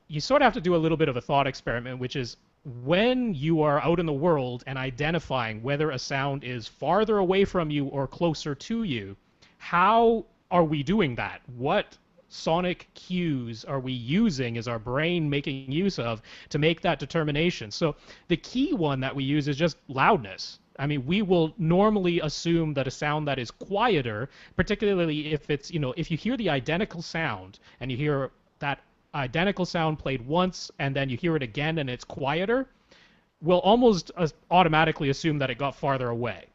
you sort of have to do a little bit of a thought experiment, which is when you are out in the world and identifying whether a sound is farther away from you or closer to you, how are we doing that? What sonic cues are we using? Is our brain making use of to make that determination? So the key one that we use is just loudness. I mean, we will normally assume that a sound that is quieter, particularly if if you hear the identical sound and you hear that identical sound played once and then you hear it again and it's quieter, we'll almost automatically assume that it got farther away.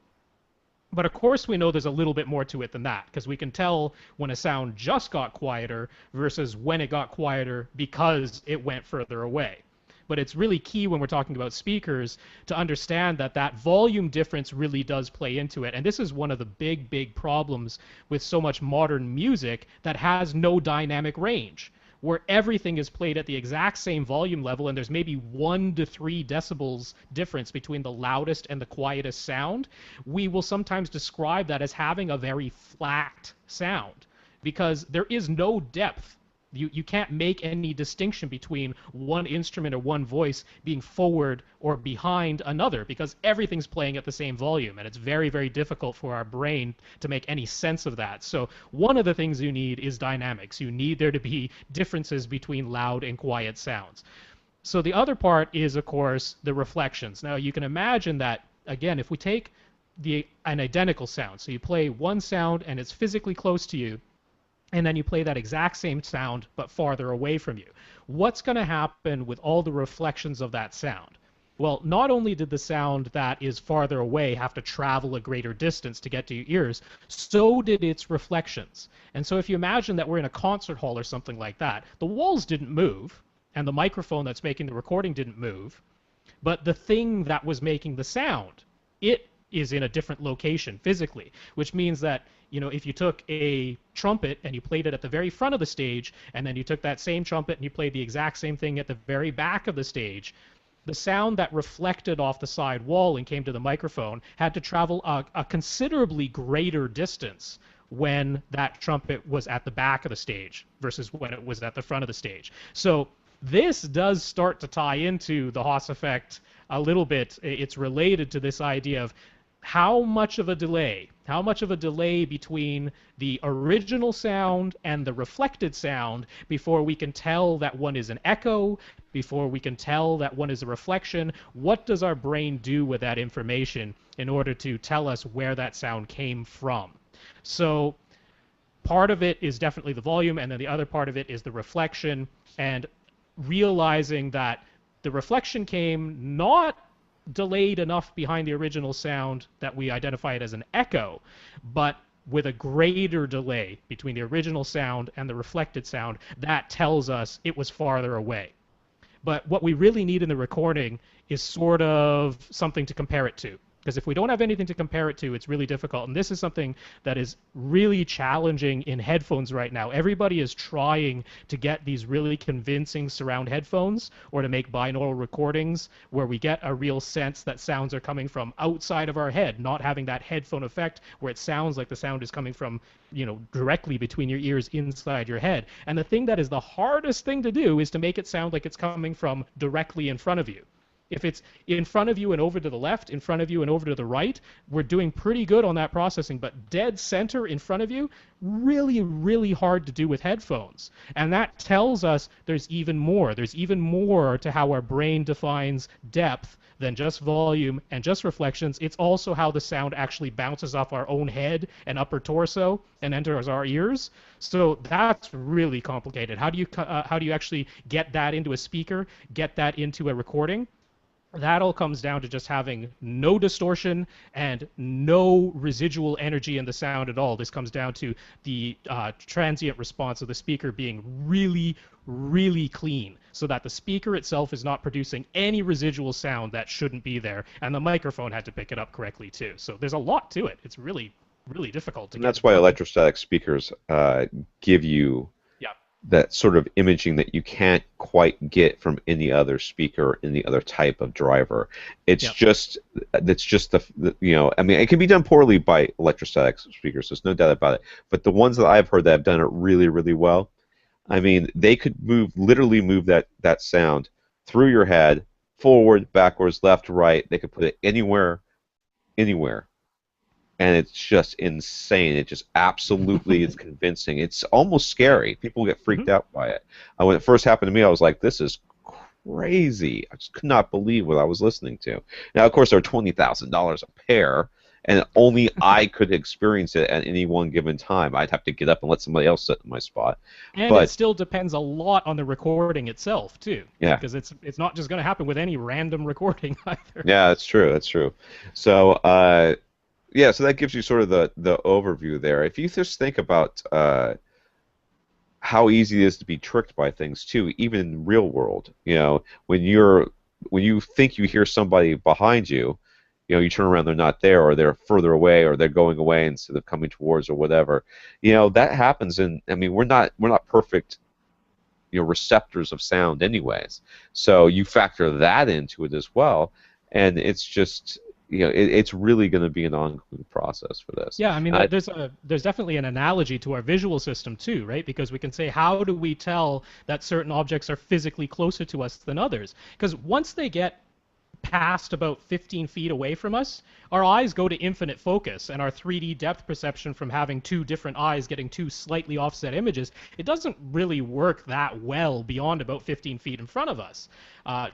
But of course, we know there's a little bit more to it than that because we can tell when a sound just got quieter versus when it got quieter because it went further away. But it's really key when we're talking about speakers to understand that that volume difference really does play into it. And this is one of the big problems with so much modern music that has no dynamic range. where everything is played at the exact same volume level and there's maybe 1 to 3 decibels difference between the loudest and the quietest sound, we will sometimes describe that as having a very flat sound because there is no depth. You can't make any distinction between one instrument or one voice being forward or behind another because everything's playing at the same volume, and it's very, very difficult for our brain to make any sense of that. So one of the things you need is dynamics. You need there to be differences between loud and quiet sounds. So the other part is, of course, the reflections. Now you can imagine that, again, if we take an identical sound, so you play one sound and it's physically close to you, and then you play that exact same sound but farther away from you. What's going to happen with all the reflections of that sound? Well, not only did the sound that is farther away have to travel a greater distance to get to your ears, so did its reflections. And so if you imagine that we're in a concert hall or something like that, the walls didn't move, and the microphone that's making the recording didn't move, but the thing that was making the sound, it is in a different location physically, which means that, if you took a trumpet and you played it at the very front of the stage, and then you took that same trumpet and you played the exact same thing at the very back of the stage, the sound that reflected off the side wall and came to the microphone had to travel a considerably greater distance when that trumpet was at the back of the stage versus when it was at the front of the stage. So this does start to tie into the Haas effect a little bit. It's related to this idea of how much of a delay between the original sound and the reflected sound before we can tell that one is an echo, before we can tell that one is a reflection. What does our brain do with that information in order to tell us where that sound came from? So part of it is definitely the volume, and then the other part of it is the reflection, and realizing that the reflection came not delayed enough behind the original sound that we identify it as an echo, but with a greater delay between the original sound and the reflected sound, that tells us it was farther away. But what we really need in the recording is sort of something to compare it to. Because if we don't have anything to compare it to, it's really difficult. And this is something that is really challenging in headphones right now. Everybody is trying to get these really convincing surround headphones or to make binaural recordings where we get a real sense that sounds are coming from outside of our head, not having that headphone effect where it sounds like the sound is coming from, directly between your ears inside your head. And the thing that is the hardest thing to do is to make it sound like it's coming from directly in front of you. If it's in front of you and over to the left, in front of you and over to the right, we're doing pretty good on that processing. But dead center in front of you, really, really hard to do with headphones. And that tells us there's even more. There's even more to how our brain defines depth than just volume and just reflections. It's also how the sound actually bounces off our own head and upper torso and enters our ears. So that's really complicated. How do you actually get that into a speaker, get that into a recording? That all comes down to just having no distortion and no residual energy in the sound at all. This comes down to the transient response of the speaker being really, really clean so that the speaker itself is not producing any residual sound that shouldn't be there. And the microphone had to pick it up correctly too. So there's a lot to it. It's really, really difficult to And get that's it why done. electrostatic speakers give you Yeah. that sort of imaging that you can't quite get from any other speaker, any other type of driver. It's Yeah. just that's just I mean, it can be done poorly by electrostatic speakers. There's no doubt about it. But the ones that I've heard that have done it really, really well, I mean, they could literally move that sound through your head, forward, backwards, left, right. They could put it anywhere, and it's just insane. It just absolutely is convincing. It's almost scary. People get freaked Mhm. out by it. When it first happened to me, I was like, "This is crazy." I just could not believe what I was listening to. Now, of course, they're $20,000 a pair, and only I could experience it at any one given time. I'd have to get up and let somebody else sit in my spot. And it But still depends a lot on the recording itself too, yeah, because it's not just going to happen with any random recording either. yeah, that's true. That's true. So, yeah, so that gives you sort of the overview there. If you just think about how easy it is to be tricked by things too, even in real world. When you think you hear somebody behind you, you turn around, they're not there, or they're further away, or they're going away instead of coming towards, or whatever. That happens, and I mean, we're not perfect, receptors of sound anyways. So you factor that into it as well, and it's just it's really going to be an ongoing process for this. Yeah, I mean, And I, there's definitely an analogy to our visual system too, right? Because we can say, how do we tell that certain objects are physically closer to us than others? Because once they get past about 15 feet away from us, our eyes go to infinite focus, and our 3D depth perception from having two different eyes getting two slightly offset images, it doesn't really work that well beyond about 15 feet in front of us.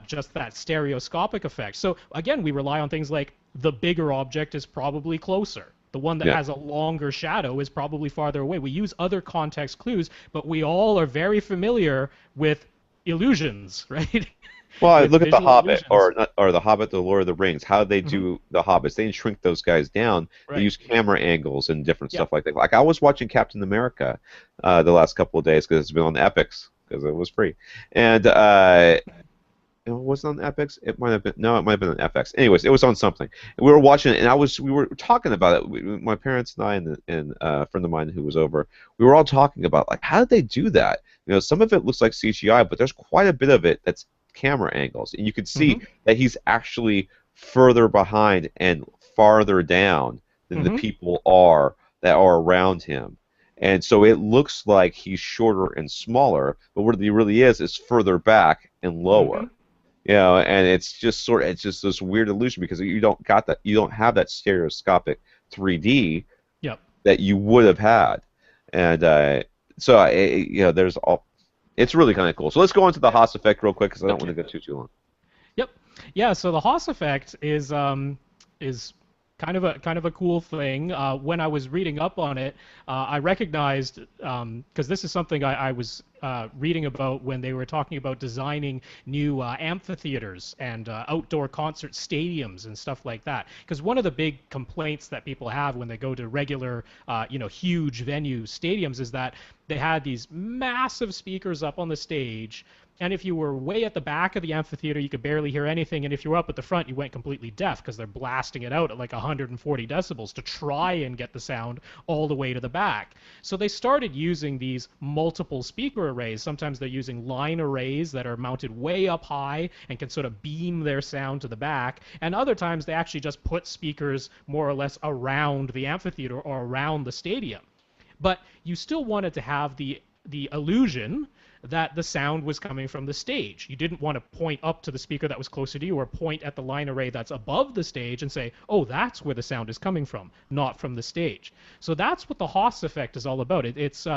Just that stereoscopic effect. So again, we rely on things like the bigger object is probably closer. The one that yeah. has a longer shadow is probably farther away. We use other context clues, but we all are very familiar with illusions, right? Well, With look at the visual Hobbit, illusions. or the Hobbit, the Lord of the Rings. How they Hmm. do the Hobbits? They didn't shrink those guys down. They Right. use camera angles and different Yeah. stuff like that. Like I was watching Captain America the last couple of days because it's been on Epics because it was free, and it wasn't on Epix. It might have been no, it might have been on FX. Anyways, it was on something. And we were watching it, and we were talking about it. My parents and I and a friend of mine who was over, we were all talking about like how did they do that? Some of it looks like CGI, but there's quite a bit of it that's camera angles, and you can see Hmm. that he's actually further behind and farther down than the Hmm. people are that are around him. And so it looks like he's shorter and smaller, but what he really is further back and Hmm. lower. And it's just this weird illusion because you don't have that stereoscopic 3D Yep. that you would have had, and there's all. It's really kind of cool. So let's go into the Haas effect real quick because I don't want Okay. to go too long. Yep. Yeah. So the Haas effect is kind of a cool thing. When I was reading up on it, I recognized because this is something I was reading about when they were talking about designing new amphitheaters and outdoor concert stadiums and stuff like that. Because one of the big complaints that people have when they go to regular, huge venue stadiums is that they had these massive speakers up on the stage, and if you were way at the back of the amphitheater, you could barely hear anything. And if you were up at the front, you went completely deaf because they're blasting it out at like 140 decibels to try and get the sound all the way to the back. So they started using these multiple speaker arrays. Sometimes they're using line arrays that are mounted way up high and can sort of beam their sound to the back. And other times they actually just put speakers more or less around the amphitheater or around the stadium. But you still wanted to have the illusion that the sound was coming from the stage. You didn't want to point up to the speaker that was closer to you or point at the line array that's above the stage and say, oh, that's where the sound is coming from, not from the stage. So that's what the Haas effect is all about. It's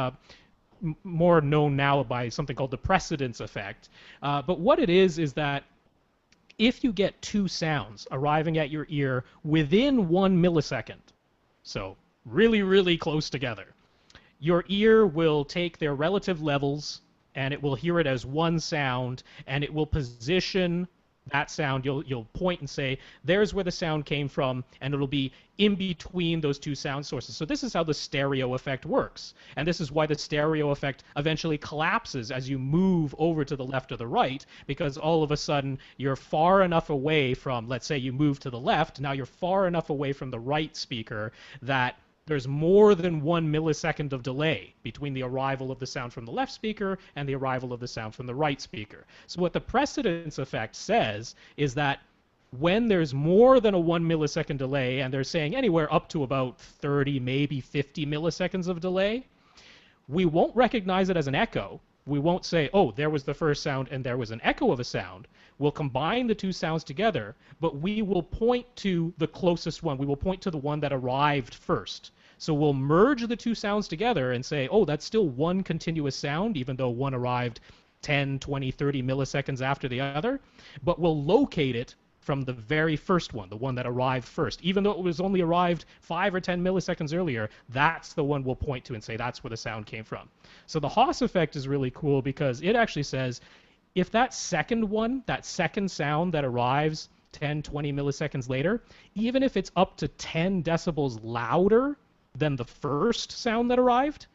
more known now by something called the precedence effect. But what it is that if you get two sounds arriving at your ear within 1 millisecond, so really, really close together, your ear will take their relative levels and it will hear it as one sound and it will position that sound. You'll point and say, there's where the sound came from, and it'll be in between those two sound sources. So this is how the stereo effect works. And this is why the stereo effect eventually collapses as you move over to the left or the right, because all of a sudden you're far enough away from, let's say you move to the left, now you're far enough away from the right speaker that there's more than 1 millisecond of delay between the arrival of the sound from the left speaker and the arrival of the sound from the right speaker. So what the precedence effect says is that when there's more than a 1 millisecond delay, and they're saying anywhere up to about 30, maybe 50 milliseconds of delay, we won't recognize it as an echo. We won't say, oh, there was the first sound and there was an echo of a sound. We'll combine the two sounds together, but we will point to the closest one. We will point to the one that arrived first. So we'll merge the two sounds together and say, oh, that's still one continuous sound, even though one arrived 10, 20, 30 milliseconds after the other. But we'll locate it from the very first one, the one that arrived first. Even though it was only arrived 5 or 10 milliseconds earlier, that's the one we'll point to and say that's where the sound came from. So the Haas effect is really cool because it actually says if that second one, that second sound that arrives 10, 20 milliseconds later, even if it's up to 10 decibels louder than the first sound that arrived,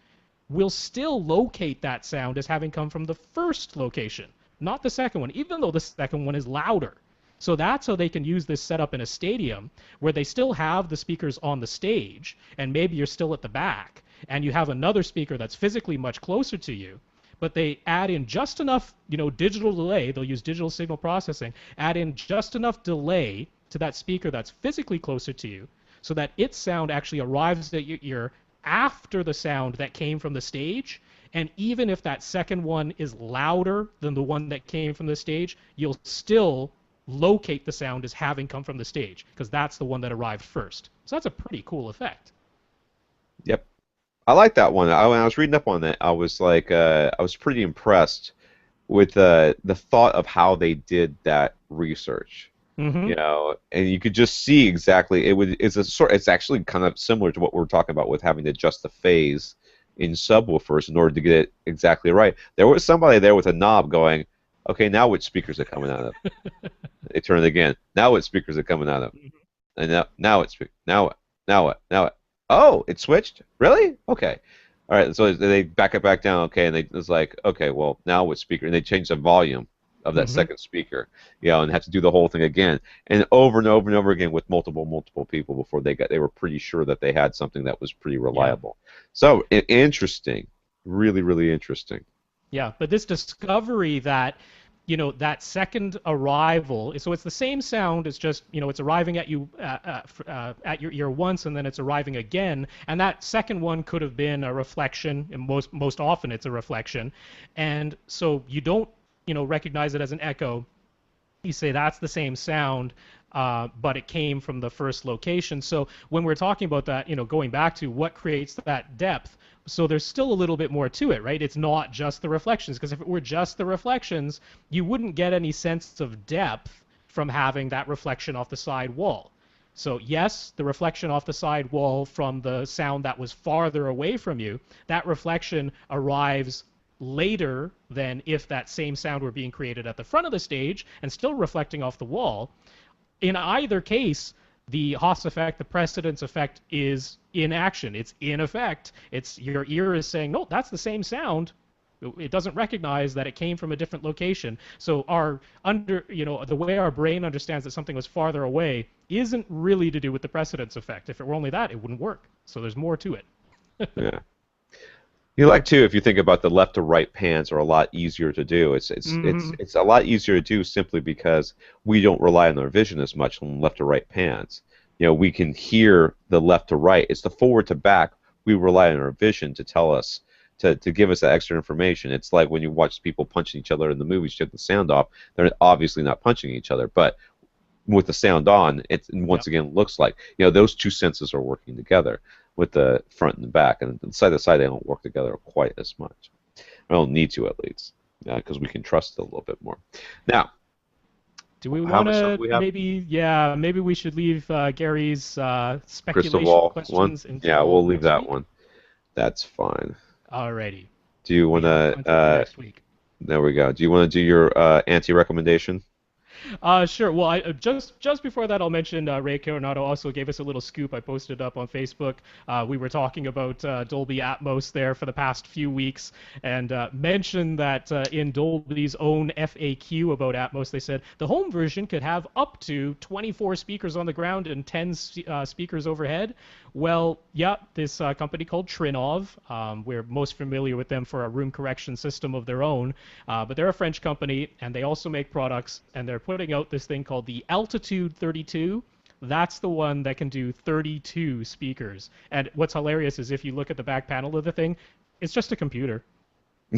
we'll still locate that sound as having come from the first location, not the second one, even though the second one is louder. So that's how they can use this setup in a stadium where they still have the speakers on the stage, and maybe you're still at the back, and you have another speaker that's physically much closer to you, but they add in just enough, digital delay. They'll use digital signal processing, add in just enough delay to that speaker that's physically closer to you, so that its sound actually arrives at your ear after the sound that came from the stage. And even if that second one is louder than the one that came from the stage, you'll still locate the sound as having come from the stage because that's the one that arrived first. So that's a pretty cool effect. Yep. I like that one. When I was reading up on that, I was like, I was pretty impressed with the thought of how they did that research. Mm-hmm. And you could just see exactly it's actually kind of similar to what we're talking about with having to adjust the phase in subwoofers in order to get it exactly right. There was somebody there with a knob going, okay, now which speakers are coming out of? They turn it again. Now which speakers are coming out of? And now it's now what? Now what? Now what? Oh, it switched? Really? Okay. All right, so they back it back down, okay, and it's like, okay, well, now what speaker? And they change the volume of that Mm-hmm. second speaker, and have to do the whole thing again, and over and over again with multiple people before they were pretty sure that they had something that was pretty Yeah. reliable. So interesting, really, really interesting. Yeah, but this discovery that, that second arrival, so it's the same sound, it's just, it's arriving at you at your ear once, and then it's arriving again, and that second one could have been a reflection, and most often it's a reflection, and so you don't, recognize it as an echo. You say that's the same sound, but it came from the first location. So when we're talking about that, going back to what creates that depth, so there's still a little bit more to it, right? It's not just the reflections, because if it were just the reflections, you wouldn't get any sense of depth from having that reflection off the side wall. So yes, the reflection off the side wall from the sound that was farther away from you, that reflection arrives later than if that same sound were being created at the front of the stage and still reflecting off the wall. In either case, the Haas effect, the precedence effect, is in action. It's in effect. It's your ear is saying, no, that's the same sound. It doesn't recognize that it came from a different location. So the way our brain understands that something was farther away isn't really to do with the precedence effect. If it were only that, it wouldn't work. So there's more to it. Yeah. You like too, if you think about the left to right pans are a lot easier to do. Mm-hmm. It's a lot easier to do simply because we don't rely on our vision as much on left to right pans. We can hear the left to right. It's the forward to back. We rely on our vision to tell us to give us that extra information. It's like when you watch people punching each other in the movies, you take the sound off. They're obviously not punching each other, but with the sound on, it once Yep. again looks like those two senses are working together with the front and the back, and side to side they don't work together quite as much. I don't need to, at least, because we can trust it a little bit more. Now, Do we how want much time to do we have? maybe, yeah, maybe we should leave Gary's Crystal speculation ball one. questions Yeah, we'll until leave next that week? one. That's fine. Alrighty. Do you want Leave that to? one till next week. There we go. Do you want to do your anti-recommendation? Sure. Well, just before that, I'll mention Ray Coronado also gave us a little scoop. I posted up on Facebook. We were talking about Dolby Atmos there for the past few weeks, and mentioned that in Dolby's own FAQ about Atmos, they said the home version could have up to 24 speakers on the ground and 10 speakers overhead. Well, yeah, this company called Trinov, we're most familiar with them for a room correction system of their own, but they're a French company, and they also make products, and they're putting out this thing called the Altitude 32. That's the one that can do 32 speakers. And what's hilarious is if you look at the back panel of the thing, it's just a computer.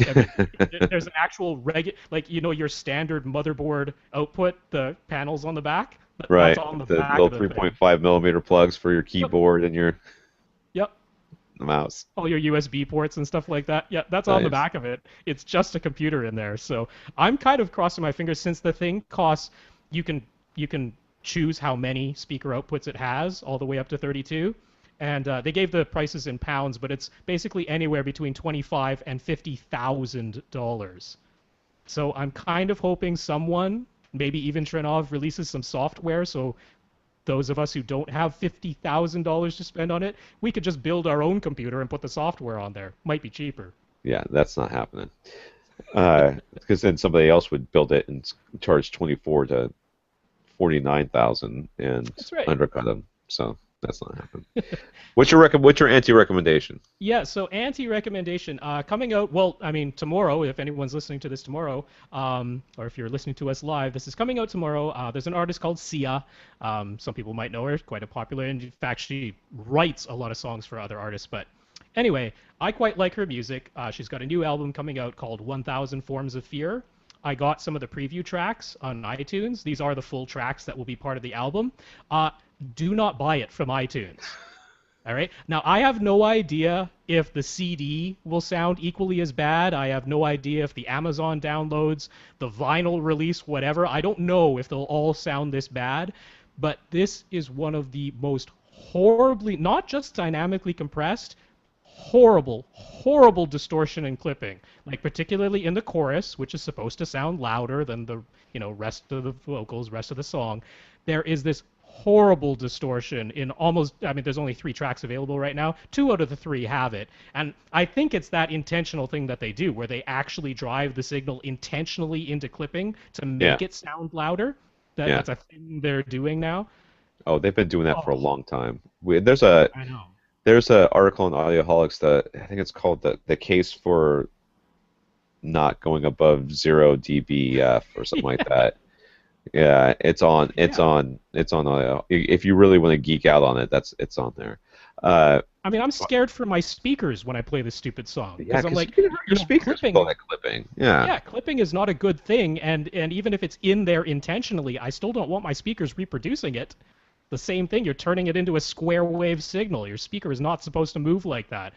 I mean, there's an actual like your standard motherboard output, the panels on the back. That's Right. on the The back little of the thing. 3.5 millimeter plugs for your Yep. keyboard and your Yep. mouse. All your USB ports and stuff like that. Yeah, that's on the Nice. back of it. It's just a computer in there. So I'm kind of crossing my fingers since the thing costs. You can you can choose how many speaker outputs it has, all the way up to 32. And they gave the prices in pounds, but it's basically anywhere between 25 and $50,000. So I'm kind of hoping someone, maybe even Trinov, releases some software so those of us who don't have $50,000 to spend on it, we could just build our own computer and put the software on there. Might be cheaper. Yeah, that's not happening. Because then somebody else would build it and charge 24 to 49,000 and That's right. undercut them. So. That's not happening. What's your anti-recommendation? Yeah, so anti-recommendation coming out. Well, I mean tomorrow. If anyone's listening to this tomorrow, or if you're listening to us live, this is coming out tomorrow. There's an artist called Sia. Some people might know her. Quite a popular. In fact, she writes a lot of songs for other artists. But anyway, I quite like her music. She's got a new album coming out called 1,000 Forms of Fear. I got some of the preview tracks on iTunes. These are the full tracks that will be part of the album. Uh, do not buy it from iTunes. All right. Now, I have no idea if the CD will sound equally as bad. I have no idea if the Amazon downloads, the vinyl release, whatever. I don't know if they'll all sound this bad, but this is one of the most horribly, not just dynamically compressed, horrible, horrible distortion and clipping. Like particularly in the chorus, which is supposed to sound louder than the rest of the vocals, rest of the song. There is this horrible distortion in almost. I mean, there's only 3 tracks available right now. 2 out of the 3 have it, and I think it's that intentional thing that they do, where they actually drive the signal intentionally into clipping to Yeah, make it sound louder. yeah. That's a thing they're doing now. Oh, they've been doing that for a Oh, long time. I know. There's a article in Audioholics that I think it's called the case for not going above 0 dBF or something like Yeah, that. Yeah, yeah. it's on audio. If you really want to geek out on it, it's on there. Uh, I mean, I'm scared for my speakers when I play this stupid song yeah, because I'm because you like, can hurt your speakers with all clipping. that clipping. Yeah, Yeah, clipping is not a good thing, and even if it's in there intentionally, I still don't want my speakers reproducing it. The same thing, you're turning it into a square wave signal. Your speaker is not supposed to move like that.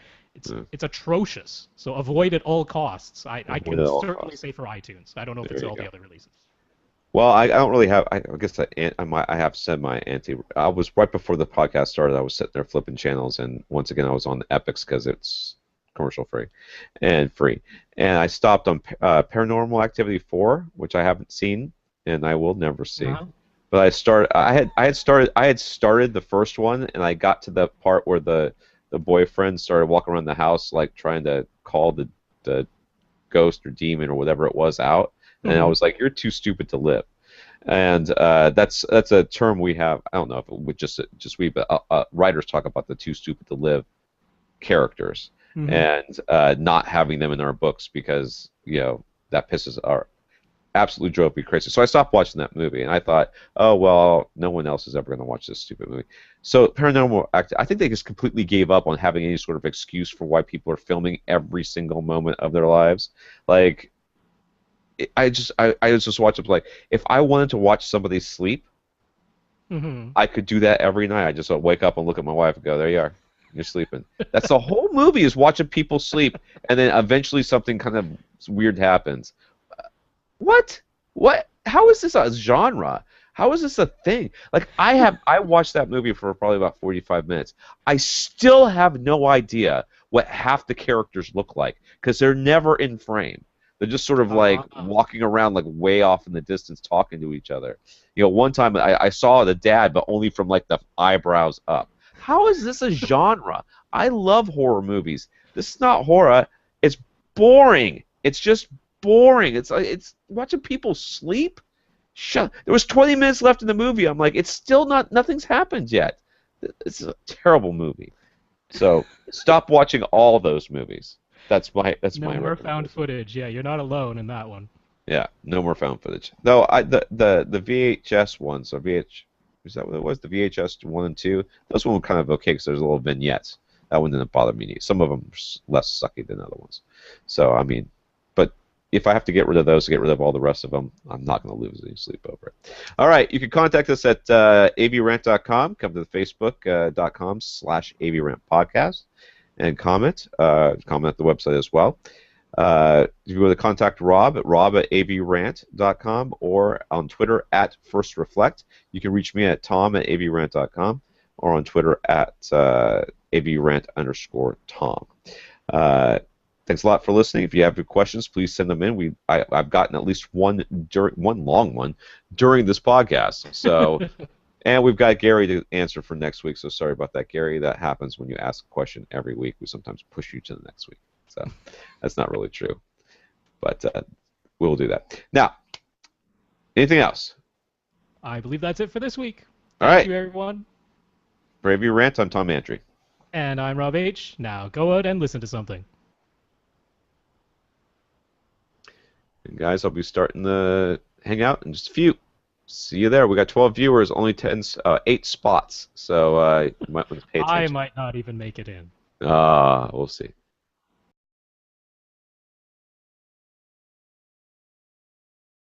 yeah. It's atrocious. So avoid at all costs. I Avoid can at all certainly costs. say for iTunes. I don't know if There it's you all go. the other releases. Well, I don't really have. I guess I have said my anti. I was right before the podcast started. I was sitting there flipping channels, and once again, I was on Epics because it's commercial free and free. And I stopped on Paranormal Activity 4, which I haven't seen, and I will never see. Uh-huh. But I had started the first one, and I got to the part where the boyfriend started walking around the house like trying to call the ghost or demon or whatever it was out, and I Mm-hmm. was like, "You're too stupid to live." And that's a term we have. I don't know if it would just we, but writers talk about the too stupid to live characters Mm-hmm. and not having them in our books because that pisses our absolutely drove me crazy. So I stopped watching that movie, and I thought, oh well, no one else is ever going to watch this stupid movie. So Paranormal Activity, I think they just completely gave up on having any sort of excuse for why people are filming every single moment of their lives. Like I was just watching like if I wanted to watch somebody sleep, Mm-hmm. I could do that every night. I just wake up and look at my wife and go, "There you are, you're sleeping." That's the whole movie is watching people sleep, and then eventually something kind of weird happens. What? What? How is this a genre? How is this a thing? Like I watched that movie for probably about 45 minutes. I still have no idea what half the characters look like because they're never in frame. They're just sort of like Uh, walking around like way off in the distance talking to each other. One time I saw the dad, but only from like the eyebrows up. How is this a genre? I love horror movies. This is not horror. It's boring. It's just boring. It's watching people sleep. Shut. There was 20 minutes left in the movie. I'm like, it's still not. Nothing's happened yet. It's a terrible movie. So stop watching all those movies. That's no my more found recommendation. footage. Yeah, you're not alone in that one. Yeah, no more found footage. No, the VHS ones. So VH is that what it was? The VHS 1 and 2. Those one were kind of okay because there's little vignettes. That one didn't bother me. Some of them are less sucky than other ones. So I mean, but if I have to get rid of those to get rid of all the rest of them, I'm not going to lose any sleep over it. All right, you can contact us at avrant.com. Come to the facebook.com/avrantpodcast and comment at the website as well. If you go to contact Rob at avrant.com or on Twitter at FirstReflect. You can reach me at Tom at avrant.com or on Twitter at avrant_Tom. Uh, Thanks a lot for listening. If you have any questions, please send them in. I've gotten at least one long one during this podcast. So, and we've got Gary to answer for next week. So sorry about that, Gary. That happens when you ask a question every week. We sometimes push you to the next week. So that's not really true, but we'll do that. Now, anything else? I believe that's it for this week. All Thank right. you, everyone. Bravey Rant. I'm Tom Antry. And I'm Rob H. Now go out and listen to something. And guys, I'll be starting the hangout in just a few. See you there. We got 12 viewers, only 8 spots, so you might want to pay I attention. might not even make it in. We'll see.